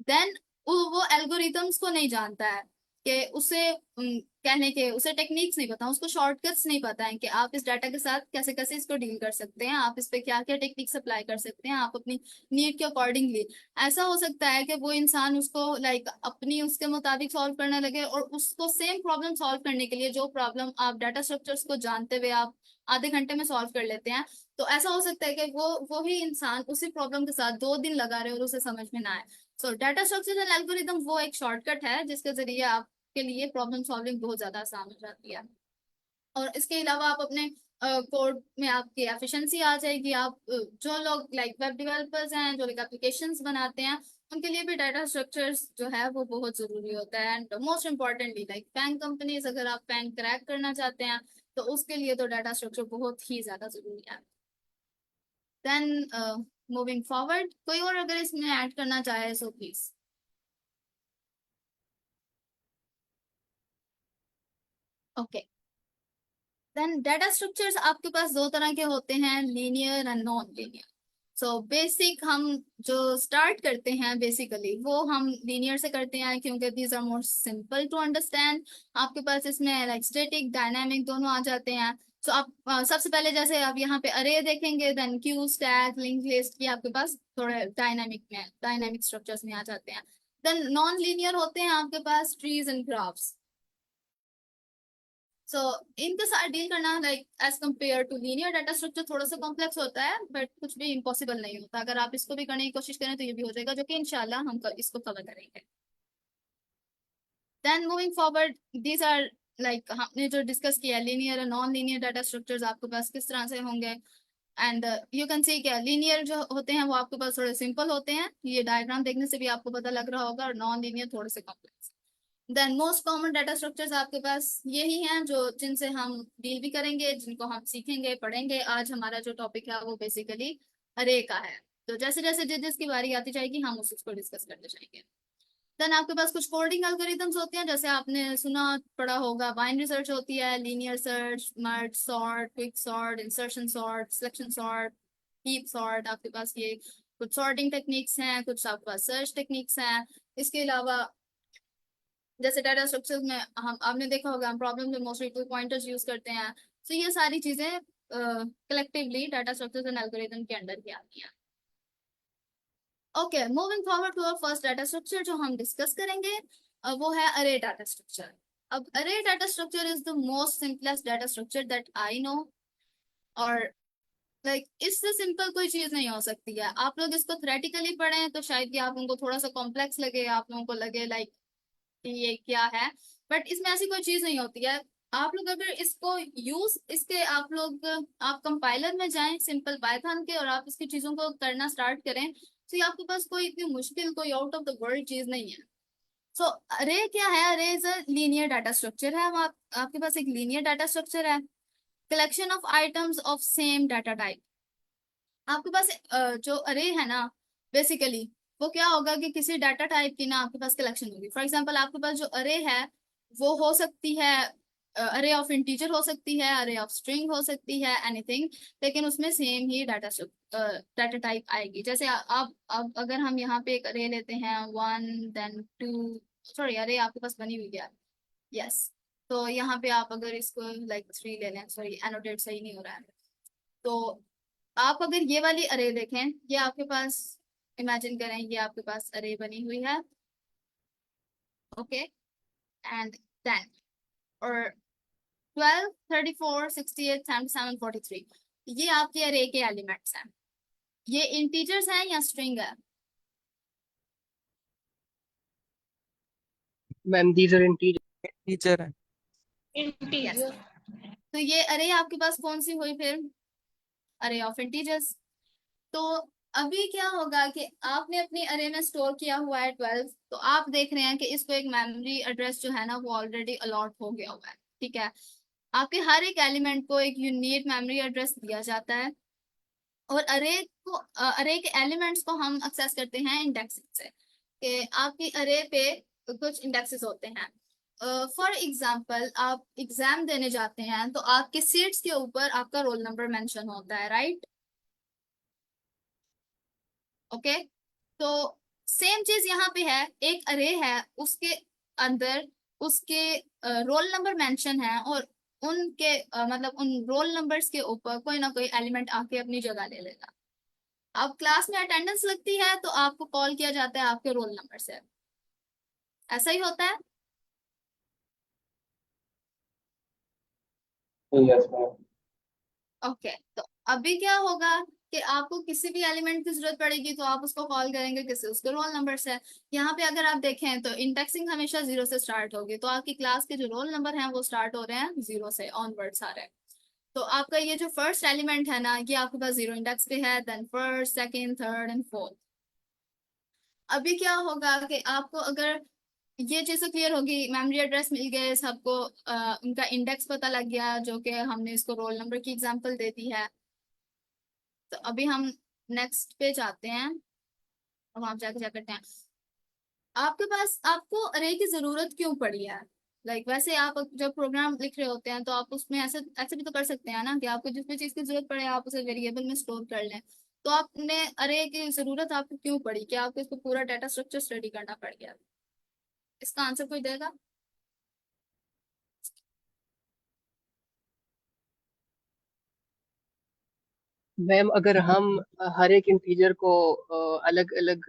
देन वो एल्गोरिथम्स को नहीं जानता है। कि कहने के उसे टेक्निक्स नहीं पता, उसको शॉर्टकट्स नहीं पता है कि आप इस डाटा के साथ कैसे कैसे इसको डील कर सकते हैं, आप इस पे क्या क्या टेक्निक्स अप्लाई कर सकते हैं, आप अपनी नीड के अकॉर्डिंगली। ऐसा हो सकता है कि वो इंसान उसको लाइक अपनी उसके मुताबिक सॉल्व करने लगे, और उसको सेम प्रॉब्लम सॉल्व करने के लिए जो प्रॉब्लम आप डाटा स्ट्रक्चर्स को जानते हुए आप आधे घंटे में सॉल्व कर लेते हैं, तो ऐसा हो सकता है कि वो ही इंसान उसी प्रॉब्लम के साथ 2 दिन लगा रहे और उसे समझ में ना आए। सो डाटा स्ट्रक्चर एंड एल्गोरिदम वो एक शॉर्टकट है जिसके जरिए आपके लिए प्रॉब्लम सॉल्विंग बहुत ज्यादा आसान हो जाती है। और इसके अलावा आप अपने कोड में आपकी एफिशिएंसी आ जाएगी। आप जो लोग लाइक वेब डेवलपर्स हैं, जो लाइक एप्लीकेशंस बनाते हैं, उनके लिए भी डाटा स्ट्रक्चर्स जो है वो बहुत जरूरी होता है। And most importantly like bank companies, अगर आप बैंक क्रैक करना चाहते हैं तो उसके लिए तो डाटा स्ट्रक्चर बहुत ही ज्यादा जरूरी है। देन मूविंग फॉरवर्ड, कोई और अगर इसमें ऐड करना चाहे so please. Okay, then data structures आपके पास 2 तरह के होते हैं, linear and non linear. So basic हम जो स्टार्ट करते हैं बेसिकली वो हम लीनियर से करते हैं क्योंकि these are more simple to understand. आपके पास इसमें लाइक स्टैटिक डायनामिक दोनों आ जाते हैं। सो आप सबसे पहले जैसे आप यहाँ पे अरे देखेंगे, then queue, stack, link list, ये आपके पास थोड़े डायनामिक स्ट्रक्चर्स में आ जाते हैं। देन नॉन लीनियर होते हैं आपके पास ट्रीज एंड ग्राफ्स। सो इनके साथ डील करना like as compare to linear data structure थोड़ा सा कॉम्प्लेक्स होता है, बट कुछ भी इम्पॉसिबल नहीं होता। अगर आप इसको भी करने की कोशिश करें तो ये भी हो जाएगा, जो कि इंशाल्लाह हम इसको कवर करेंगे। Then moving forward, these are like हमने जो डिस्कस किया लीनियर और नॉन लीनियर डाटा स्ट्रक्चर्स आपके पास किस तरह से होंगे। एंड यू कैन सी क्या लीनियर जो होते हैं वो आपके पास थोड़े सिंपल होते हैं, ये डायग्राम देखने से भी आपको पता लग रहा होगा, और नॉन लीनियर थोड़े से complex. Then most common data structures आपके पास यही हैं जो जिनसे हम डील भी करेंगे, जिनको हम सीखेंगे पढ़ेंगे। आज हमारा जो टॉपिक है वो बेसिकली अरे का है, तो जैसे जैसे जिसकी बारी आती जाएगी हम उसको डिस्कस करते जाएंगे। देन आपके पास कुछ कोडिंग एल्गोरिथम्स होते हैं, जैसे आपने सुना पढ़ा होगा, बाइनरी सर्च होती है, linear search, merge sort, quick sort, insertion sort, selection sort, heap sort. आपके पास ये कुछ सॉर्टिंग टेक्निक्स हैं, कुछ आपके पास सर्च टेक्निक्स हैं। इसके अलावा जैसे डाटा स्ट्रक्चर में हम आपने देखा होगा हम प्रॉब्लम में मोस्टली 2 पॉइंटर्स यूज करते हैं। तो ये सारी चीजें collectively data structures and algorithm के अंडर की आती हैं। Okay, moving forward to our first data structure जो हम डिस्कस करेंगे वो है अरे डाटा स्ट्रक्चर। अब अरे data structure is the most simplest data structure that I know, और लाइक इससे सिंपल कोई चीज नहीं हो सकती है। आप लोग इसको थ्योरेटिकली पढ़ें तो शायद कि आप उनको थोड़ा सा कॉम्प्लेक्स लगे, आप लोगों को लगे लाइक ये क्या है, बट इसमें ऐसी कोई चीज नहीं होती है। आप लोग अगर इसको यूज इसके आप कंपाइलर में जाएं सिंपल पाइथन के, और आप इसकी चीजों को करना स्टार्ट करें, तो ये आपके पास कोई इतनी मुश्किल, कोई आउट ऑफ द वर्ल्ड चीज नहीं है। सो अरे क्या है, अरे is a linear data structure है। आपके पास एक लीनियर डाटा स्ट्रक्चर है, collection of items of same data type. आपके पास जो अरे है ना बेसिकली वो क्या होगा कि किसी डाटा टाइप की ना आपके पास कलेक्शन होगी। फॉर एग्जांपल आपके पास जो अरे है वो हो सकती है अरे ऑफ इंटीजर हो सकती है, अरे ऑफ स्ट्रिंग हो सकती है, एनीथिंग, लेकिन उसमें सेम ही डाटा टाइप आएगी। जैसे आप अगर हम यहाँ पे एक अरे लेते हैं 1 देन 2, सॉरी अरे आपके पास बनी हुई है, यस। तो यहाँ पे आप अगर इसको लाइक 3 ले लें, सॉरी एनोटेट सही नहीं हो रहा है, तो आप अगर ये वाली अरे देखें, ये आपके पास इमेजिन करें ये आपके पास अरे बनी हुई है, ओके, एंड 10 और 12, 34, 68, 77, 43, ये आपके अरे के एलिमेंट्स हैं। ये इंटीजर्स हैं या स्ट्रिंग है? Ma'am these are integer. Teacher है। इंटीजर। तो ये अरे आपके पास कौन सी हुई फिर? अरे ऑफ इंटीजर्स। तो अभी क्या होगा कि आपने अपनी अरे में स्टोर किया हुआ है 12, तो आप देख रहे हैं कि इसको एक मेमोरी एड्रेस जो है ना वो ऑलरेडी अलॉट हो गया हुआ है, ठीक है। आपके हर एक एलिमेंट को एक यूनिक मेमोरी एड्रेस दिया जाता है, और अरे के एलिमेंट्स को हम एक्सेस करते हैं इंडेक्सिंग से, कि आपकी अरे पे कुछ इंडेक्सेस होते हैं। फॉर एग्जाम्पल आप एग्जाम देने जाते हैं तो आपके सीट्स के ऊपर आपका रोल नंबर मेंशन होता है, राइट? ओके, तो सेम चीज यहाँ पे है, एक अरे है उसके अंदर उसके रोल नंबर मेंशन है और उनके मतलब उन रोल नंबर्स के ऊपर कोई ना कोई एलिमेंट आके अपनी जगह ले लेगा। अब क्लास में अटेंडेंस लगती है तो आपको कॉल किया जाता है आपके रोल नंबर से, ऐसा ही होता है। Yes ma'am. ओके, तो अभी क्या होगा कि आपको किसी भी एलिमेंट की जरूरत पड़ेगी तो आप उसको कॉल करेंगे किसी उसके रोल नंबर से। यहाँ पे अगर आप देखें तो इंडेक्सिंग हमेशा 0 से स्टार्ट होगी, तो आपकी क्लास के जो रोल नंबर हैं वो स्टार्ट हो रहे हैं 0 से, ऑनवर्ड्स आ रहे हैं। तो आपका ये जो फर्स्ट एलिमेंट है ना, ये आपके पास 0 इंडेक्स पे है, then first, second, third and fourth. अभी क्या होगा कि आपको अगर ये चीज़ क्लियर होगी, मेमोरी एड्रेस मिल गए सबको, उनका इंडेक्स पता लग गया जो कि हमने इसको रोल नंबर की एग्जांपल दे दी है। तो अभी हम नेक्स्ट पे जाते हैं और वहां जाके क्या करते हैं। आपके पास आपको अरे की जरूरत क्यों पड़ी है? वैसे आप जब प्रोग्राम लिख रहे होते हैं तो आप उसमें ऐसे ऐसे भी तो कर सकते हैं ना कि आपको जिस भी चीज की जरूरत पड़े आप उसे वेरिएबल में स्टोर कर लें। तो आपने अरे की जरूरत आपको क्यों पड़ी, कि आपको इसको पूरा डाटा स्ट्रक्चर स्टडी करना पड़ गया? इसका आंसर कोई देगा? मैम अगर हम हर एक इंटीजर को अलग अलग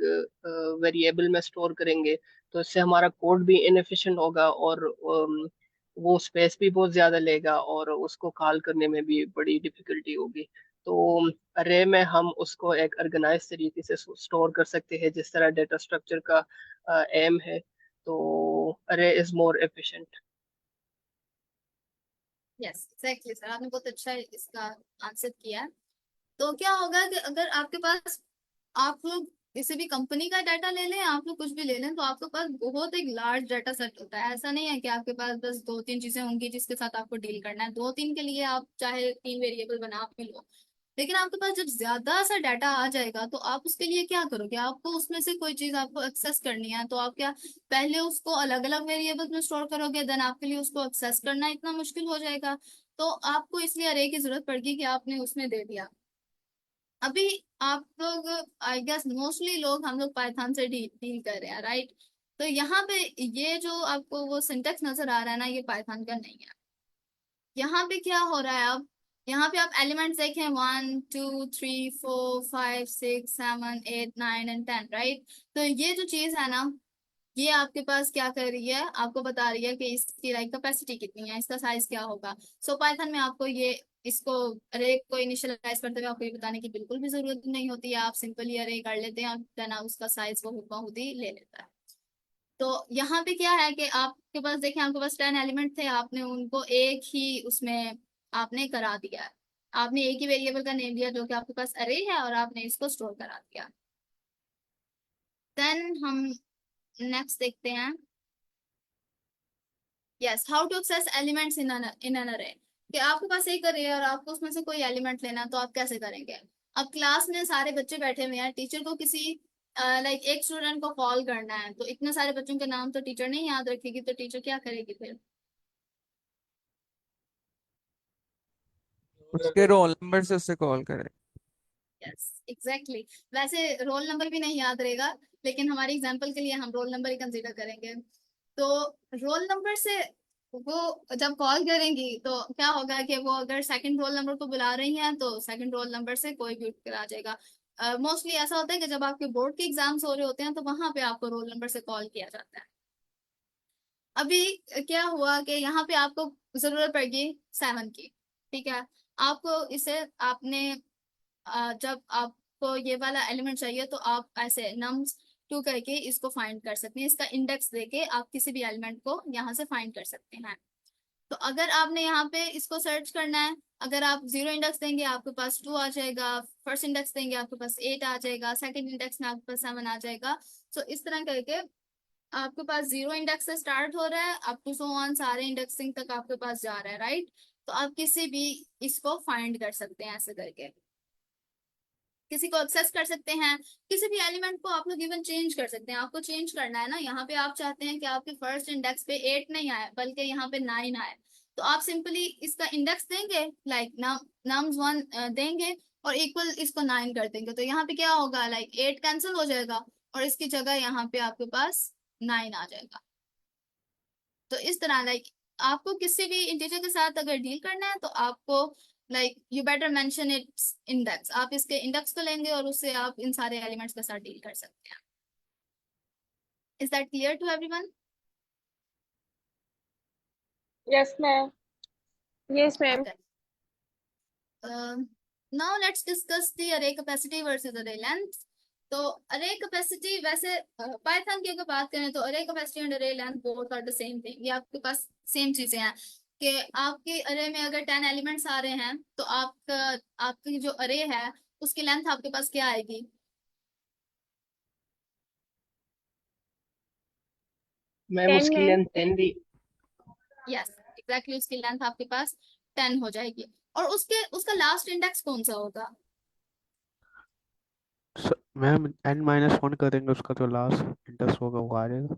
वेरिएबल में स्टोर करेंगे तो इससे हमारा कोड भी इनएफिशिएंट होगा और वो स्पेस भी बहुत ज्यादा लेगा और उसको कॉल करने में भी बड़ी डिफिकल्टी होगी। तो अरे में हम उसको एक ऑर्गेनाइज तरीके से स्टोर कर सकते हैं जिस तरह डेटा स्ट्रक्चर का एम है। तो अरे is more efficient. Yes exactly sir, आपने बहुत अच्छा इसका आंसर किया है। तो क्या होगा कि अगर आपके पास, आप लोग किसी भी कंपनी का डाटा ले लें, आप लोग कुछ भी ले लें, तो आपके पास बहुत एक लार्ज डाटा सेट होता है। ऐसा नहीं है कि आपके पास बस 2-3 चीजें होंगी जिसके साथ आपको डील करना है। 2-3 के लिए आप चाहे 3 वेरिएबल बना भी लो, लेकिन आपके पास जब ज्यादा सा डाटा आ जाएगा तो आप उसके लिए क्या करोगे? आपको उसमें से कोई चीज आपको एक्सेस करनी है तो आप क्या पहले उसको अलग अलग वेरिएबल में स्टोर करोगे, देन आपके लिए उसको एक्सेस करना इतना मुश्किल हो जाएगा। तो आपको इसलिए अरे की जरूरत पड़ेगी कि आपने उसमें दे दिया। अभी आप लोग, आई गेस मोस्टली लोग, हम लोग पाइथन से डील कर रहे हैं, राइट? तो यहाँ पे ये जो आपको वो सिंटेक्स नजर आ रहा है ना, ये पाइथन का नहीं है। यहाँ पे क्या हो रहा है अब, यहाँ पे आप एलिमेंट्स देखें, 1 2 3 4 5 6 7 8 9 एंड 10, राइट? तो ये जो चीज है ना, ये आपके पास क्या कर रही है, आपको बता रही है कि इसकी कैपेसिटी कितनी है, इसका साइज क्या होगा। सो पाइथन में आपको ये, इसको अरे को इनिशियलाइज करते हुए आपको ये बताने की बिल्कुल भी जरूरत नहीं होती है। आप सिंपली अरे कर लेते हैं और देन उसका साइज वो हुबहू ही ले लेता है। तो यहाँ पे क्या है कि आपके पास देखें, आपके पास 10 एलिमेंट थे, आपने उनको एक ही उसमें आपने करा दिया है। आपने एक ही वेरिएबल का नेम दिया जो कि आपके पास अरे है और आपने इसको स्टोर करा दिया। देन हम नेक्स्ट देखते हैं, yes, how to access elements in an array. कि आपके पास एक अरे है और आपको उसमें से कोई एलिमेंट लेना है तो आप कैसे करेंगे? अब क्लास में सारे बच्चे बैठे हुए हैं, टीचर को किसी एक स्टूडेंट को कॉल करना है, तो इतने सारे बच्चों के नाम तो टीचर नहीं याद रखेगी, तो टीचर क्या करेगी फिर? उसके रोल नंबर से उससे कॉल करें। Yes exactly. वैसे रोल नंबर भी नहीं याद रहेगा, लेकिन हमारी एग्जांपल के लिए हम रोल नंबर ही कंसीडर करेंगे। तो रोल नंबर से वो जब कॉल करेंगी तो क्या होगा कि वो अगर सेकंड रोल नंबर को बुला रही हैं तो सेकंड रोल नंबर से कोई भी उठ कर आ जाएगा। मोस्टली ऐसा होता है कि जब आपके बोर्ड के एग्जाम्स हो रहे होते हैं तो वहां पे आपको रोल नंबर से कॉल किया जाता है। अभी क्या हुआ कि यहाँ पे आपको जरूरत पड़ेगी 7 की, ठीक है? आपको इसे आपने जब आपको ये वाला एलिमेंट चाहिए तो आप ऐसे nums2 करके इसको फाइंड कर सकते हैं। इसका इंडेक्स देके आप किसी भी एलिमेंट को यहाँ से फाइंड कर सकते हैं। तो अगर आपने यहाँ पे इसको सर्च करना है, अगर आप 0 इंडेक्स देंगे आपके पास 2 आ जाएगा, फर्स्ट इंडेक्स देंगे आपके पास 8 आ जाएगा, सेकंड इंडेक्स में आपके पास 7 आ जाएगा। सो इस तरह करके आपके पास 0 इंडेक्स से स्टार्ट हो रहा है अप टू सो ऑन, सारे इंडेक्सिंग तक आपके पास जा रहा है, राइट? तो आप किसी भी इसको फाइंड कर सकते हैं ऐसे करके, किसी को एक्सेस कर सकते हैं, किसी भी एलिमेंट को आप लोग इवन चेंज कर सकते हैं। आपको चेंज करना है ना, यहाँ पे आप चाहते हैं कि आपके फर्स्ट इंडेक्स पे 8 नहीं आए बल्कि यहाँ पे 9 आए, तो आप सिंपली इसका इंडेक्स देंगे, nums1 देंगे और इक्वल इसको 9 कर देंगे। तो यहाँ पे क्या होगा, 8 कैंसिल हो जाएगा और इसकी जगह यहाँ पे आपके पास 9 आ जाएगा। तो इस तरह लाइक आपको किसी भी इंटीजर के साथ अगर डील करना है तो आपको like you better mention it's index, आप इसके इंडेक्स को लेंगे और उससे आप इन सारे एलिमेंट्स के साथ डील कर सकते हैं। Is that clear to everyone? Yes ma'am, yes ma'am. Okay. Now let's discuss the array capacity versus array length. तो array capacity वैसे पाइथन की अगर बात करें तो array capacity and array length both are the same thing। ये आपके पास सेम चीजें हैं कि आपके array में अगर 10 एलिमेंट्स आ रहे हैं तो आपकी जो array है उसकी लेंथ आपके पास क्या आएगी? मैम 10 उसकी मैम। लेंथ 10 दी। यस एग्जैक्टली, उसकी लेंथ आपके पास 10 हो जाएगी। और उसका लास्ट इंडेक्स कौन सा होगा? मैम n-1 करेंगे उसका जो लास्ट इंडेक्स होगा वो आ जाएगा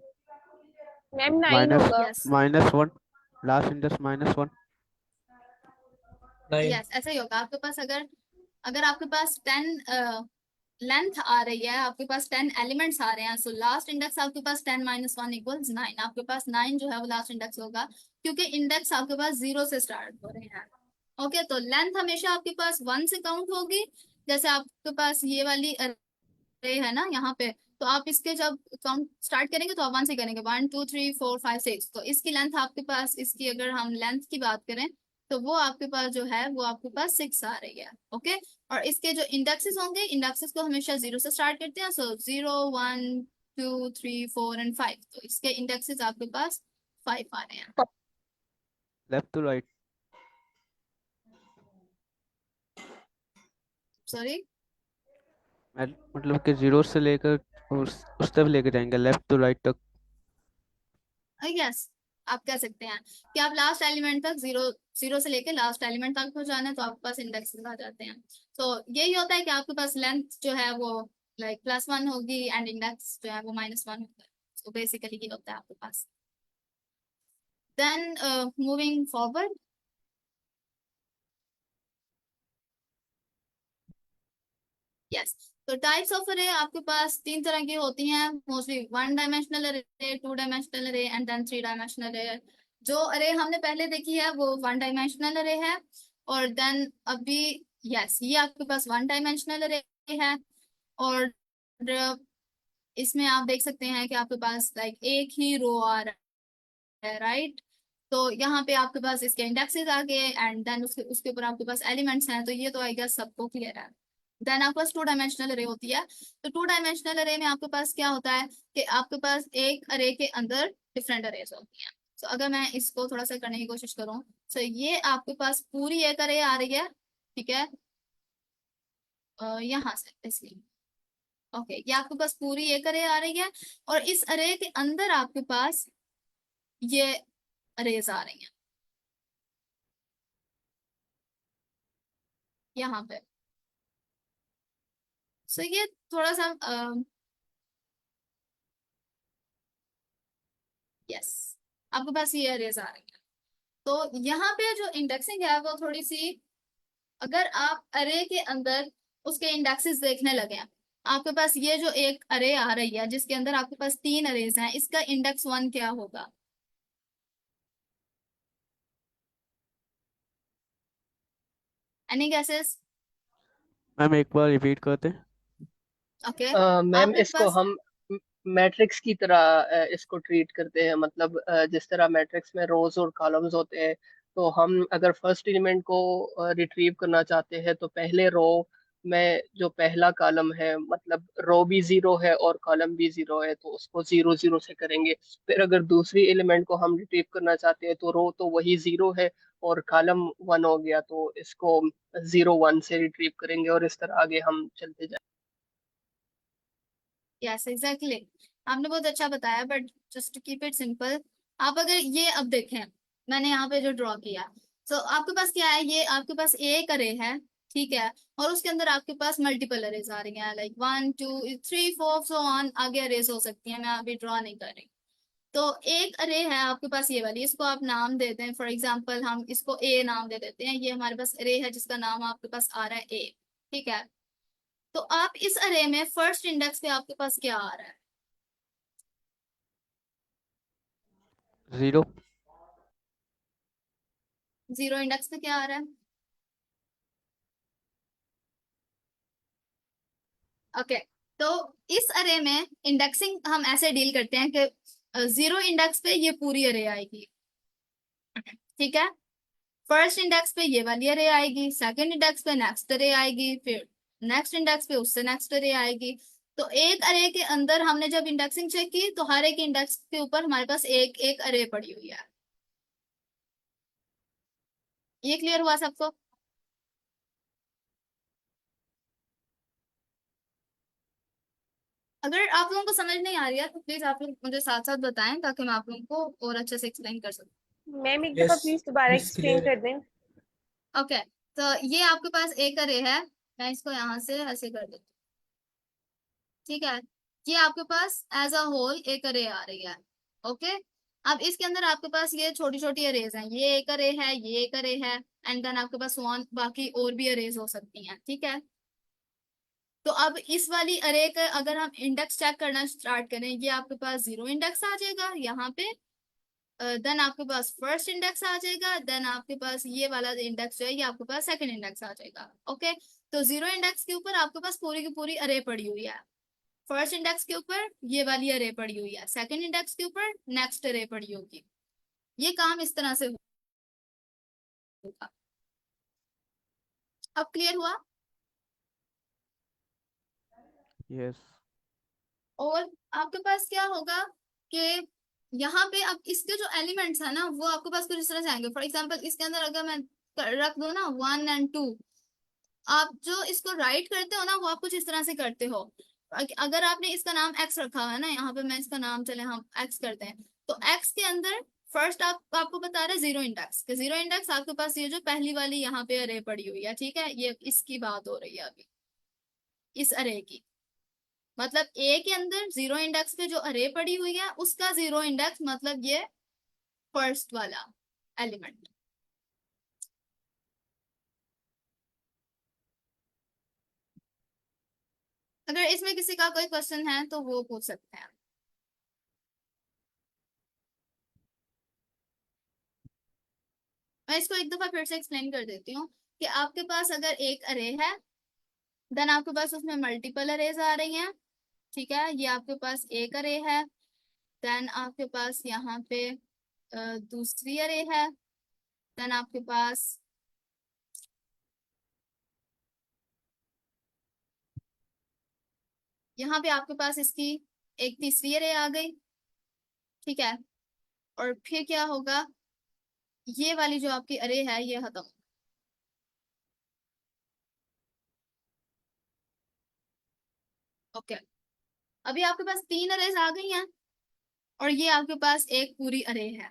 मैम 9 माइनस होगा। Yes -1, last index -1। Nine. Yes ऐसा ही होगा। आपके पास अगर अगर आपके पास 10 लेंथ आ रही है, आपके पास 10 एलिमेंट्स आ रहे हैं, सो लास्ट इंडेक्स आपके पास 10 - 1 = 9। आपके पास 9 जो है वो लास्ट इंडेक्स होगा क्योंकि इंडेक्स आपके पास 0 से स्टार्ट हो रहे हैं। ओके, तो लेंथ हमेशा आपके पास 1 से काउंट होगी। जैसे आपके पास ये वाली array है ना यहाँ पे, तो आप इसके जब काउंट स्टार्ट करेंगे तो आप 1 से करेंगे, 1 2 3 4 5 6। तो इसकी लेंथ आपके पास, इसकी अगर हम लेंथ की बात करें तो वो आपके पास जो है वो आपके पास 6 आ रही है। ओके, और इसके जो इंडेक्सेस होंगे, इंडेक्सेस को हमेशा 0 से स्टार्ट करते हैं। सो 0 1 2 3 4 एंड 5। तो इसके इंडेक्सेस आपके पास 5 आ रहे हैं। Left to right. सॉरी, मतलब कि 0 से लेकर उस तक लेके जाएंगे, लेफ्ट टू राइट तक। यस आप कह सकते हैं कि आप लास्ट एलिमेंट तक 0 से लेके लास्ट एलिमेंट तक को जाना है तो आपके पास इंडेक्स आ जाते हैं। तो यही होता है कि आपके पास लेंथ जो है वो लाइक +1 होगी एंड इंडेक्स जो है वो -1 होगा। तो बेसिकली ये होता है आपके पास। देन मूविंग फॉरवर्ड, यस, तो टाइप्स ऑफ अरे आपके पास 3 तरह की होती हैं मोस्टली, 1 डायमेंशनल अरे, 2 डायमेंशनल अरे एंड देन 3 डायमेंशनल अरे। जो अरे हमने पहले देखी है वो 1 डायमेंशनल अरे है। और देन अभी यस ये आपके पास 1 डायमेंशनल अरे है। और इसमें आप देख सकते हैं कि आपके पास लाइक एक ही रो आ रहा है, राइट? तो यहाँ पे आपके पास इसके इंडेक्सेस आ गए एंड देन उसके उसके ऊपर आपके पास एलिमेंट्स हैं। तो ये तो आई गेस सबको क्लियर है। देन आपके पास 2 डायमेंशनल अरे होती है। तो 2 डायमेंशनल अरे में आपके पास क्या होता है कि आपके पास एक अरे के अंदर डिफरेंट अरेज होती हैं। तो अगर मैं इसको थोड़ा सा करने की कोशिश करूँ, तो ये आपके पास पूरी एक अरे आ रही है, ठीक है, यहाँ से इसलिए ओके, ये आपके पास पूरी एक अरे आ रही है और इस अरे के अंदर आपके पास ये अरेज आ रही हैं यहाँ पे। सो ये थोड़ा सा यस आपके पास ये अरेज आ रही है। तो यहाँ पे जो इंडेक्सिंग है वो थोड़ी सी, अगर आप अरे के अंदर उसके इंडेक्सेस देखने लगे हैं, आपके पास ये जो एक अरे आ रही है जिसके अंदर आपके पास 3 अरेज हैं, इसका इंडेक्स 1 क्या होगा? Any guesses? मैम एक बार रिपीट करते। ओके, मैम आपके इसको पास हम मैट्रिक्स की तरह इसको ट्रीट करते हैं। मतलब जिस तरह मैट्रिक्स में रोज और कॉलम्स होते हैं, तो हम अगर फर्स्ट एलिमेंट को रिट्रीव करना चाहते हैं तो पहले रो में जो पहला कॉलम है, मतलब रो भी 0 है और कॉलम भी 0 है, तो उसको 0 0 से करेंगे। फिर अगर दूसरी एलिमेंट को हम रिट्रीव करना चाहते हैं तो रो तो वही 0 है और कॉलम 1 हो गया, तो इसको 0 1 से रिट्रीव करेंगे और इस तरह आगे हम चलते जाएंगे। यस एग्जैक्टली, आपने बहुत अच्छा बताया। But just to keep it simple, आप अगर ये अब देखें, मैंने यहाँ पे जो ड्रॉ किया, तो आपके पास क्या है, ये आपके पास एक अरे है, ठीक है, और उसके अंदर आपके पास मल्टीपल अरेज आ रही हैं लाइक 1 2 3 4 सो ऑन, आगे अरेज हो सकती हैं, मैं अभी ड्रॉ नहीं कर रही। तो एक अरे है आपके पास ये वाली, इसको आप नाम देते हैं, फॉर एग्जाम्पल हम इसको ए नाम दे देते हैं। ये हमारे पास अरे है जिसका नाम आपके पास आ रहा है ए, ठीक है। तो आप इस अरे में फर्स्ट इंडेक्स पे आपके पास क्या आ रहा है? 0। जीरो इंडेक्स पे क्या आ रहा है? ओके, तो इस अरे में इंडेक्सिंग हम ऐसे डील करते हैं कि जीरो इंडेक्स पे ये पूरी अरे आएगी, ठीक है। फर्स्ट इंडेक्स पे ये वाली अरे आएगी, सेकंड इंडेक्स पे नेक्स्ट अरे आएगी, फिर नेक्स्ट इंडेक्स पे उससे नेक्स्ट अरे आएगी। तो एक अरे के अंदर हमने जब इंडेक्सिंग चेक की तो हर एक इंडेक्स के ऊपर हमारे पास एक एक अरे पड़ी हुई है। ये क्लियर हुआ सबको? अगर आप लोगों को समझ नहीं आ रही है तो प्लीज आप लोग मुझे साथ साथ बताएं ताकि मैं आप लोगों को और अच्छे से एक्सप्लेन कर सकूं। मैम एक दफा यस प्लीज दोबारा मिस एक्सप्लेन क्लियर है। कर दें। ओके, तो ये आपके पास एक अरे है, मैं इसको यहाँ से ऐसे कर देती हूँ, ठीक है। ये आपके पास एज अ होल एक अरे आ रही है, ओके। अब इसके अंदर आपके पास ये छोटी छोटी अरेज हैं, ये एक अरे है, ये एक अरे है, एंड देन आपके पास वन बाकी और भी अरेज हो सकती हैं, ठीक है। तो अब इस वाली अरे का अगर हम इंडेक्स चेक करना स्टार्ट करें, ये आपके पास जीरो इंडेक्स आ जाएगा यहाँ पे, देन आपके पास फर्स्ट इंडेक्स आ जाएगा, देन आपके पास ये वाला इंडेक्स जो है ये आपके पास सेकंड इंडेक्स आ जाएगा, ओके। तो जीरो इंडेक्स के ऊपर आपके पास पूरी की पूरी अरे पड़ी हुई है, फर्स्ट इंडेक्स के ऊपर ये वाली अरे पड़ी हुई है, सेकंड इंडेक्स के ऊपर नेक्स्ट अरे पड़ी होगी। ये काम इस तरह से होगा। अब क्लियर हुआ? यस। और आपके पास क्या होगा कि यहाँ पे अब इसके जो एलिमेंट्स है ना वो आपके पास कुछ इस तरह से आएंगे। फॉर एग्जांपल इसके अंदर अगर मैं रख दूं ना 1 और 2, आप जो इसको राइट करते हो ना वो आप कुछ इस तरह से करते हो। अगर आपने इसका नाम एक्स रखा हुआ है ना, यहाँ पे मैं इसका नाम चले हम एक्स करते हैं, तो एक्स के अंदर फर्स्ट आपको बता रहे जीरो इंडेक्स के, जीरो इंडेक्स आपके पास ये जो पहली वाली यहाँ पे अरे पड़ी हुई है, ठीक है, ये इसकी बात हो रही है अभी, इस अरे की। मतलब ए के अंदर जीरो इंडेक्स पे जो अरे पड़ी हुई है उसका जीरो इंडेक्स मतलब ये फर्स्ट वाला एलिमेंट। अगर इसमें किसी का कोई क्वेश्चन है तो वो पूछ सकते हैं। मैं इसको एक दफा फिर से एक्सप्लेन कर देती हूँ कि आपके पास अगर एक अरे है, देन आपके पास उसमें मल्टीपल अरेज आ रही हैं, ठीक है। ये आपके पास एक अरे है, देन आपके पास यहाँ पे दूसरी अरे है, देन आपके पास यहाँ पे आपके पास इसकी एक तीसरी अरे आ गई, ठीक है। और फिर क्या होगा, ये वाली जो आपकी अरे है ये खत्म। ओके, अभी आपके पास तीन अरेज आ गई हैं और ये आपके पास एक पूरी अरे है।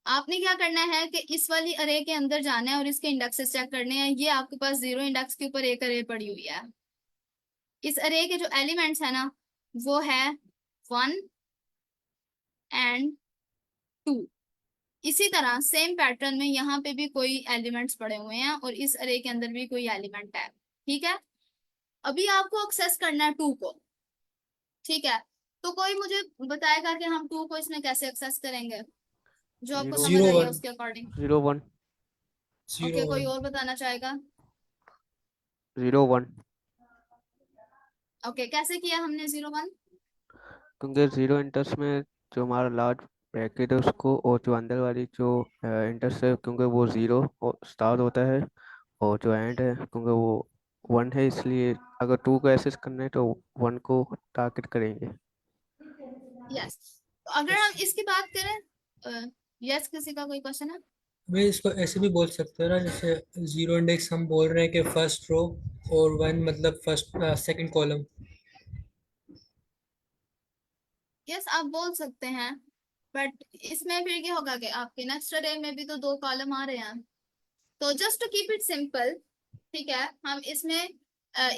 आपने क्या करना है कि इस वाली अरे के अंदर जाना है और इसके इंडेक्सेस चेक करने हैं। ये आपके पास जीरो इंडेक्स के ऊपर एक अरे पड़ी हुई है। इस अरे के जो एलिमेंट्स है ना वो है 1 और 2। इसी तरह सेम पैटर्न में यहाँ पे भी कोई एलिमेंट्स पड़े हुए हैं और इस अरे के अंदर भी कोई एलिमेंट है, ठीक है। अभी आपको एक्सेस करना है 2 को, ठीक है। तो कोई मुझे बताएगा कि हम 2 को इसमें कैसे एक्सेस करेंगे, जो आपको 0 समझ आई है 01 उसके अकॉर्डिंग। 0 1 ओके, कोई 01 और बताना चाहेगा? 0 1, ओके, कैसे किया हमने 0 1? क्योंकि 0 इंटर्स में जो हमारा लार्ज ब्रैकेट है उसको, और जो अंदर वाली जो इंटर्स है क्योंकि वो 0 स्टार्ट होता है, और जो एंड है क्योंकि वो 1 है, इसलिए अगर 2 को एक्सेस करना है तो 1 को टारगेट करेंगे। यस, तो अगर हम इसकी बात करें, यस किसी का कोई क्वेश्चन है? मैं इसको ऐसे भी बोल सकते हो ना, जैसे जीरो इंडेक्स हम बोल रहे हैं कि फर्स्ट रो और वन मतलब फर्स्ट सेकंड कॉलम। यस, आप बोल सकते हैं, बट इसमें फिर क्या होगा कि आपके नेक्स्ट अरे में भी तो 2 कॉलम आ रहे हैं। तो just to keep it simple, ठीक है, हम इसमें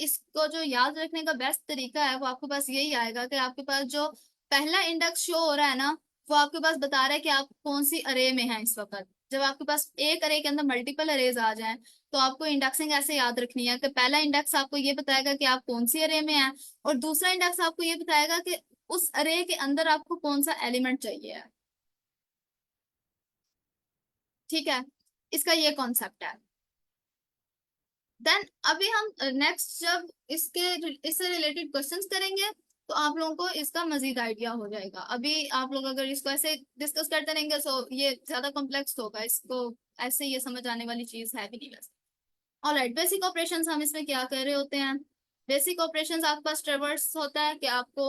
इसको जो याद रखने का बेस्ट तरीका है वो आपके पास यही आएगा कि आपके पास जो पहला इंडेक्स शो हो रहा है ना वो आपके पास बता रहा है कि आप कौन सी अरे में हैं इस वक्त। जब आपके पास एक अरे के अंदर मल्टीपल अरेज आ जाएं तो आपको इंडेक्सिंग ऐसे याद रखनी है कि पहला इंडेक्स आपको ये बताएगा कि आप कौन सी अरे में हैं, और दूसरा इंडेक्स आपको ये बताएगा कि उस अरे के अंदर आपको कौन सा एलिमेंट चाहिए है। ठीक है, इसका ये कॉन्सेप्ट है। देन अभी हम नेक्स्ट जब इससे रिलेटेड क्वेश्चंस करेंगे तो आप लोगों को इसका मजीद आइडिया हो जाएगा। अभी आप लोग अगर इसको ऐसे डिस्कस करते रहेंगे तो ये ज्यादा कॉम्प्लेक्स होगा, इसको ऐसे ये समझ आने वाली चीज है भी नहीं वैसे। ऑलराइट, बेसिक ऑपरेशंस हम इसमें क्या कर रहे होते हैं। बेसिक ऑपरेशंस आपके पास ट्रेवर्स होता है कि आपको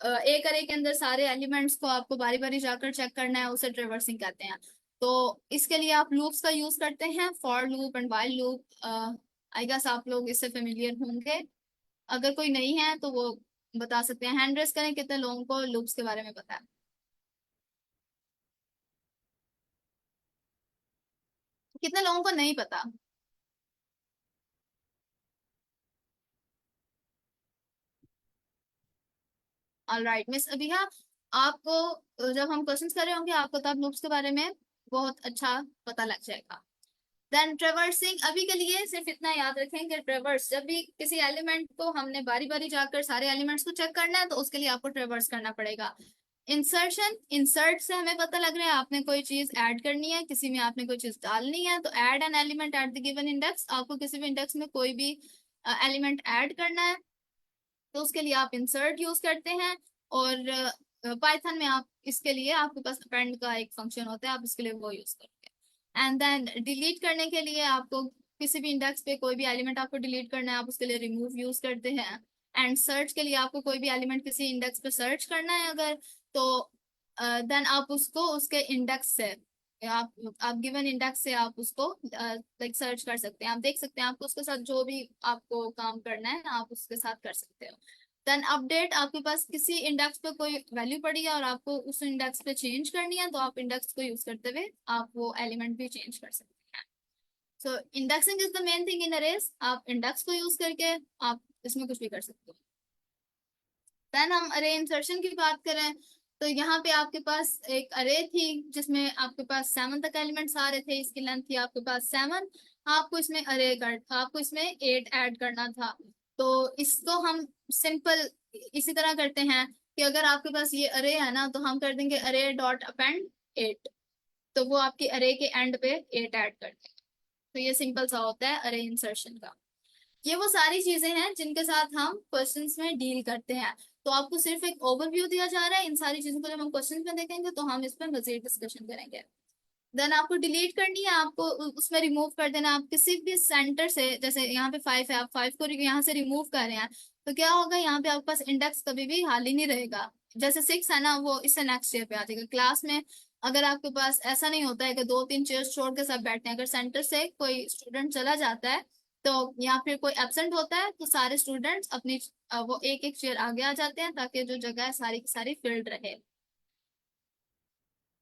एक अरे के अंदर सारे एलिमेंट्स को आपको बारी बारी जाकर चेक करना है, उसे ट्रेवर्सिंग कहते हैं। तो इसके लिए आप लूप्स का यूज करते हैं, for loop and while loop. I guess आप लोग इससे फेमिलियर होंगे, अगर कोई नहीं है तो वो बता सकते हैं। हैंड रेस करें कितने लोगों को लूप्स के बारे में पता है। कितने लोगों को नहीं पता। ऑलराइट मिस अभिया, आपको जब हम क्वेश्चंस कर रहे होंगे आपको तब लूप्स के बारे में बहुत अच्छा पता लग जाएगा। देन ट्रेवर्सिंग, अभी के लिए सिर्फ इतना याद रखें कि ट्रेवर्स, जब भी किसी एलिमेंट को हमने बारी बारी जाकर सारे एलिमेंट्स को चेक करना है तो उसके लिए आपको ट्रेवर्स करना पड़ेगा। इंसर्शन, इंसर्ट से हमें पता लग रहा है आपने कोई चीज ऐड करनी है, किसी में आपने कोई चीज डालनी है, तो add an element at the given index, आपको किसी भी इंडेक्स में कोई भी एलिमेंट ऐड करना है तो उसके लिए आप इंसर्ट यूज करते हैं। और पाइथन में आप इसके लिए आपके पास अपेंड का एक फंक्शन होता है, आप इसके लिए वो यूज करोगे। एंड देन डिलीट करने के लिए आपको किसी भी इंडेक्स पे कोई भी एलिमेंट आपको डिलीट करना है, आप उसके लिए रिमूव यूज करते हैं। एंड सर्च के लिए आपको कोई भी एलिमेंट किसी इंडेक्स पे सर्च करना है अगर, तो देन आप उसको उसके इंडेक्स से आप गिवन इंडेक्स से आप उसको लाइक सर्च कर सकते हैं। आप देख सकते हैं आपको उसके साथ जो भी आपको काम करना है आप उसके साथ कर सकते हो। देन अपडेट, आपके पास किसी इंडेक्स पे कोई वैल्यू पड़ी है और आपको उस इंडेक्स पे चेंज करनी है तो आप इंडेक्स को यूज करते हुए आप वो एलिमेंट भी चेंज कर सकते हैं। So indexing is the main thing in arrays, आप इंडेक्स को यूज करके आप इसमें कुछ भी कर सकते हो। देन हम अरे इंसर्शन की बात करें तो यहाँ पे आपके पास एक अरे थी जिसमें आपके पास 7 तक एलिमेंट्स आ रहे थे, इसकी लेंथ थी आपके पास 7, आपको इसमें आपको इसमें 8 ऐड करना था। तो इसको हम सिंपल इसी तरह करते हैं कि अगर आपके पास ये अरे है ना तो हम कर देंगे अरे डॉट अपेंड 8, तो वो आपकी अरे के एंड पे 8 ऐड कर देगा। तो ये सिंपल सा होता है अरे इंसर्शन का। ये वो सारी चीजें हैं जिनके साथ हम क्वेश्चंस में डील करते हैं। तो आपको सिर्फ एक ओवरव्यू दिया जा रहा है, इन सारी चीजों को जब हम क्वेश्चंस में देखेंगे तो हम इस पर मजीद डिस्कशन करेंगे। देन आपको डिलीट करनी है, आपको उसमें रिमूव कर देना। आप किसी भी सेंटर से, जैसे यहाँ पे 5 है, आप 5 को यहाँ से रिमूव कर रहे हैं तो क्या होगा, यहाँ पे आपके पास इंडेक्स कभी भी खाली नहीं रहेगा। जैसे 6 है ना, वो इससे नेक्स्ट ईयर पे आ जाएगा। क्लास में अगर आपके पास ऐसा नहीं होता है कि 2-3 चेयर्स छोड़ के सब बैठते हैं, अगर सेंटर से कोई स्टूडेंट चला जाता है तो या फिर कोई एब्सेंट होता है तो सारे स्टूडेंट्स अपनी वो एक एक चेयर आगे आ जाते हैं ताकि जो जगह है सारी की सारी फिल्ड रहे।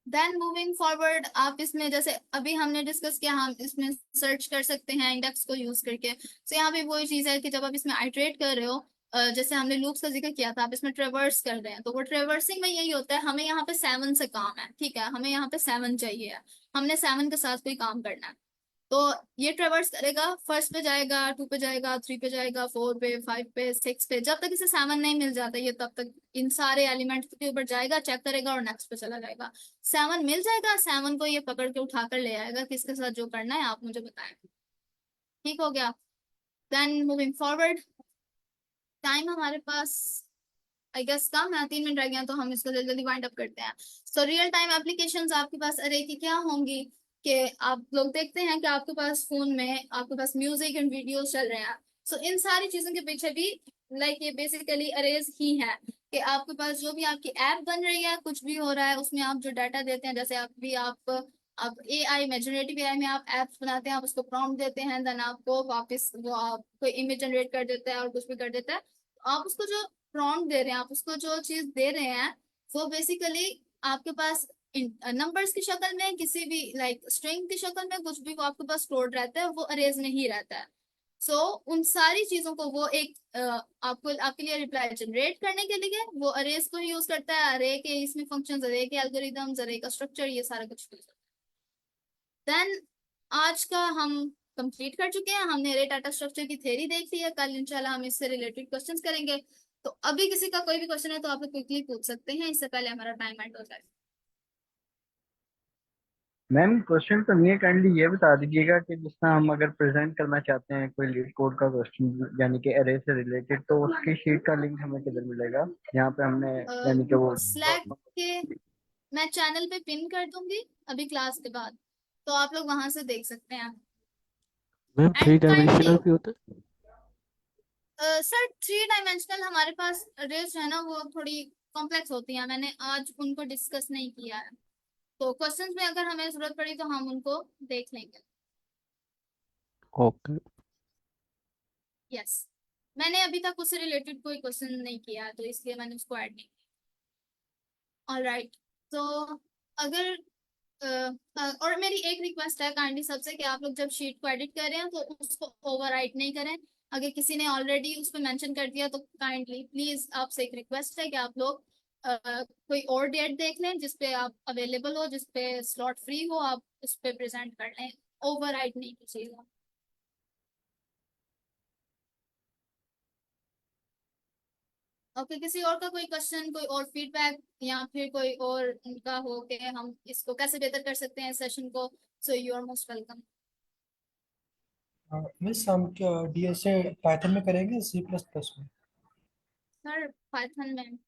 देन मूविंग फॉरवर्ड, आप इसमें जैसे अभी हमने डिस्कस किया हम इसमें सर्च कर सकते हैं इंडेक्स को यूज करके। तो यहाँ पे वही चीज है कि जब आप इसमें आइटरेट कर रहे हो, जैसे हमने लूप्स का जिक्र किया था, आप इसमें ट्रेवर्स कर रहे हैं तो वो ट्रेवर्सिंग में यही होता है, हमें यहाँ पे 7 से काम है, ठीक है, हमें यहाँ पे 7 चाहिए, हमने 7 के साथ कोई काम करना है। तो ये ट्रेवर्स करेगा, फर्स्ट पे जाएगा, 2 पे जाएगा, 3 पे जाएगा, 4 पे, 5 पे, 6 पे, जब तक इसे 7 नहीं मिल जाता ये तब तक इन सारे एलिमेंट्स के ऊपर जाएगा, चेक करेगा और नेक्स्ट पे चला जाएगा। 7 मिल जाएगा, 7 को ये पकड़ के उठा कर ले आएगा, किसके साथ जो करना है आप मुझे बताएं। ठीक हो गया। देन मूविंग फॉरवर्ड, टाइम हमारे पास आई गेस कम है, 3 मिनट रह गए तो हम इसको जल्दी जल्दी वाइंड अप करते हैं। सो रियल टाइम एप्लीकेशंस आपके पास अरे की क्या होंगी कि आप लोग देखते हैं कि आपके पास फोन में आपके पास म्यूजिक एंड वीडियोस चल रहे हैं। सो इन सारी चीजों के पीछे भी लाइक ये बेसिकली अरेज ही है कि आपके पास जो भी आपकी ऐप बन रही है, कुछ भी हो रहा है उसमें आप जो डाटा देते हैं, जैसे आप AI में, जनरेटिव AI में आप एप्स बनाते हैं, आप उसको प्रॉम्प्ट देते हैं, देन आपको वापस वो आप कोई इमेज जनरेट कर देता है और कुछ भी कर देता है। आप उसको जो प्रॉम्प्ट दे रहे हैं, आप उसको जो चीज दे रहे हैं वो बेसिकली आपके पास नंबर्स की शक्ल में, किसी भी लाइक स्ट्रिंग की शक्ल में, कुछ भी वो आपके पास स्टोर्ड रहता है, वो अरेज में ही रहता है। सो उन सारी चीजों को वो एक आपको आपके लिए रिप्लाई जनरेट करने के लिए वो अरेज को यूज करता है। अरे के इसमें फंक्शंस, अरे के एल्गोरिदम्स, अरे का स्ट्रक्चर, ये सारा कुछ यूज करता है। देन आज का हम कंप्लीट कर चुके हैं, हमने अरे डाटा स्ट्रक्चर की थ्योरी देख ली है। कल इंशाल्लाह हम इससे रिलेटेड क्वेश्चंस करेंगे। तो अभी किसी का कोई भी क्वेश्चन है तो आप क्विकली पूछ सकते हैं, इससे पहले हमारा टाइम एंड हो जाए। मैम क्वेश्चन तो नहीं है, काइंडली ये बता दीजिएगा कि जिस तरह हम अगर प्रेजेंट करना चाहते हैं कोई लीड कोड का क्वेश्चन यानी कि एरे से रिलेटेड, तो उसकी शीट का लिंक हमें किधर मिलेगा? यहाँ पे हमने यानी कि वो स्लैक के मैं चैनल पे पिन कर दूंगी अभी क्लास के बाद, तो आप लोग वहां से देख सकते हैं। मैम And 3 डायमेंशनल kindly- भी होता है? सर 3 डायमेंशनल हमारे पास रेस है ना, वो थोड़ी कॉम्प्लेक्स होती है, मैंने आज उनको डिस्कस नहीं किया है, तो क्वेश्चंस में अगर हमें जरूरत पड़ी तो हम उनको देख लेंगे। ओके। यस, मैंने अभी तक उससे रिलेटेड कोई क्वेश्चन नहीं किया है, तो इसलिए मैंने उसको ऐड नहीं किया। ऑलराइट, तो अगर और मेरी एक रिक्वेस्ट है काइंडली सबसे कि आप लोग जब शीट को एडिट कर रहे हैं तो उसको ओवरराइट नहीं करें। अगर किसी ने ऑलरेडी उस पर मेंशन कर दिया तो काइंडली प्लीज आपसे एक रिक्वेस्ट है कि आप लोग कोई और डेट देख लें जिस पे आप अवेलेबल हो, जिस पे स्लॉट फ्री हो, आप उस पे प्रेजेंट कर लें, ओवरराइट नहीं कीजिएगा। ओके, किसी और का कोई क्वेश्चन, कोई और फीडबैक या फिर कोई और उनका हो कि हम इसको कैसे बेहतर कर सकते हैं सेशन को, so you are most welcome. Miss हम क्या डीएसए पाइथन में करेंगे सी प्लस प्लस में? सर पाइथन में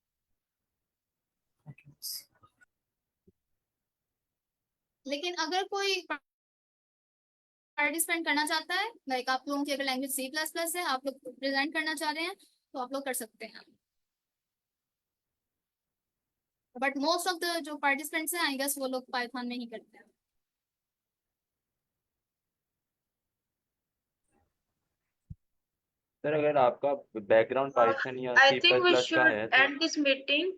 Okay, miss. लेकिन अगर कोई पार्टिसिपेंट करना चाहता है, लाइक आप लोगों की अगर लैंग्वेज सी प्लस प्लस है, आप लोग प्रेजेंट करना चाह रहे हैं, तो आप लोग कर सकते हैं। बट मोस्ट ऑफ द जो पार्टिसिपेंट्स हैं आई गेस वो लोग पाइथन में ही करते हैं। सर अगर आपका बैकग्राउंड पाइथन या I C plus think we plus का should है तो end this meeting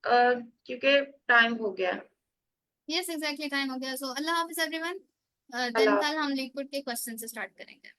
क्योंकि टाइम हो गया। यस एग्जैक्टली, टाइम हो गया। सो अल्लाह हाफिज एवरीवन, अल्लाह देन हाफिज। कल हम लिक्विड के क्वेश्चन से स्टार्ट करेंगे।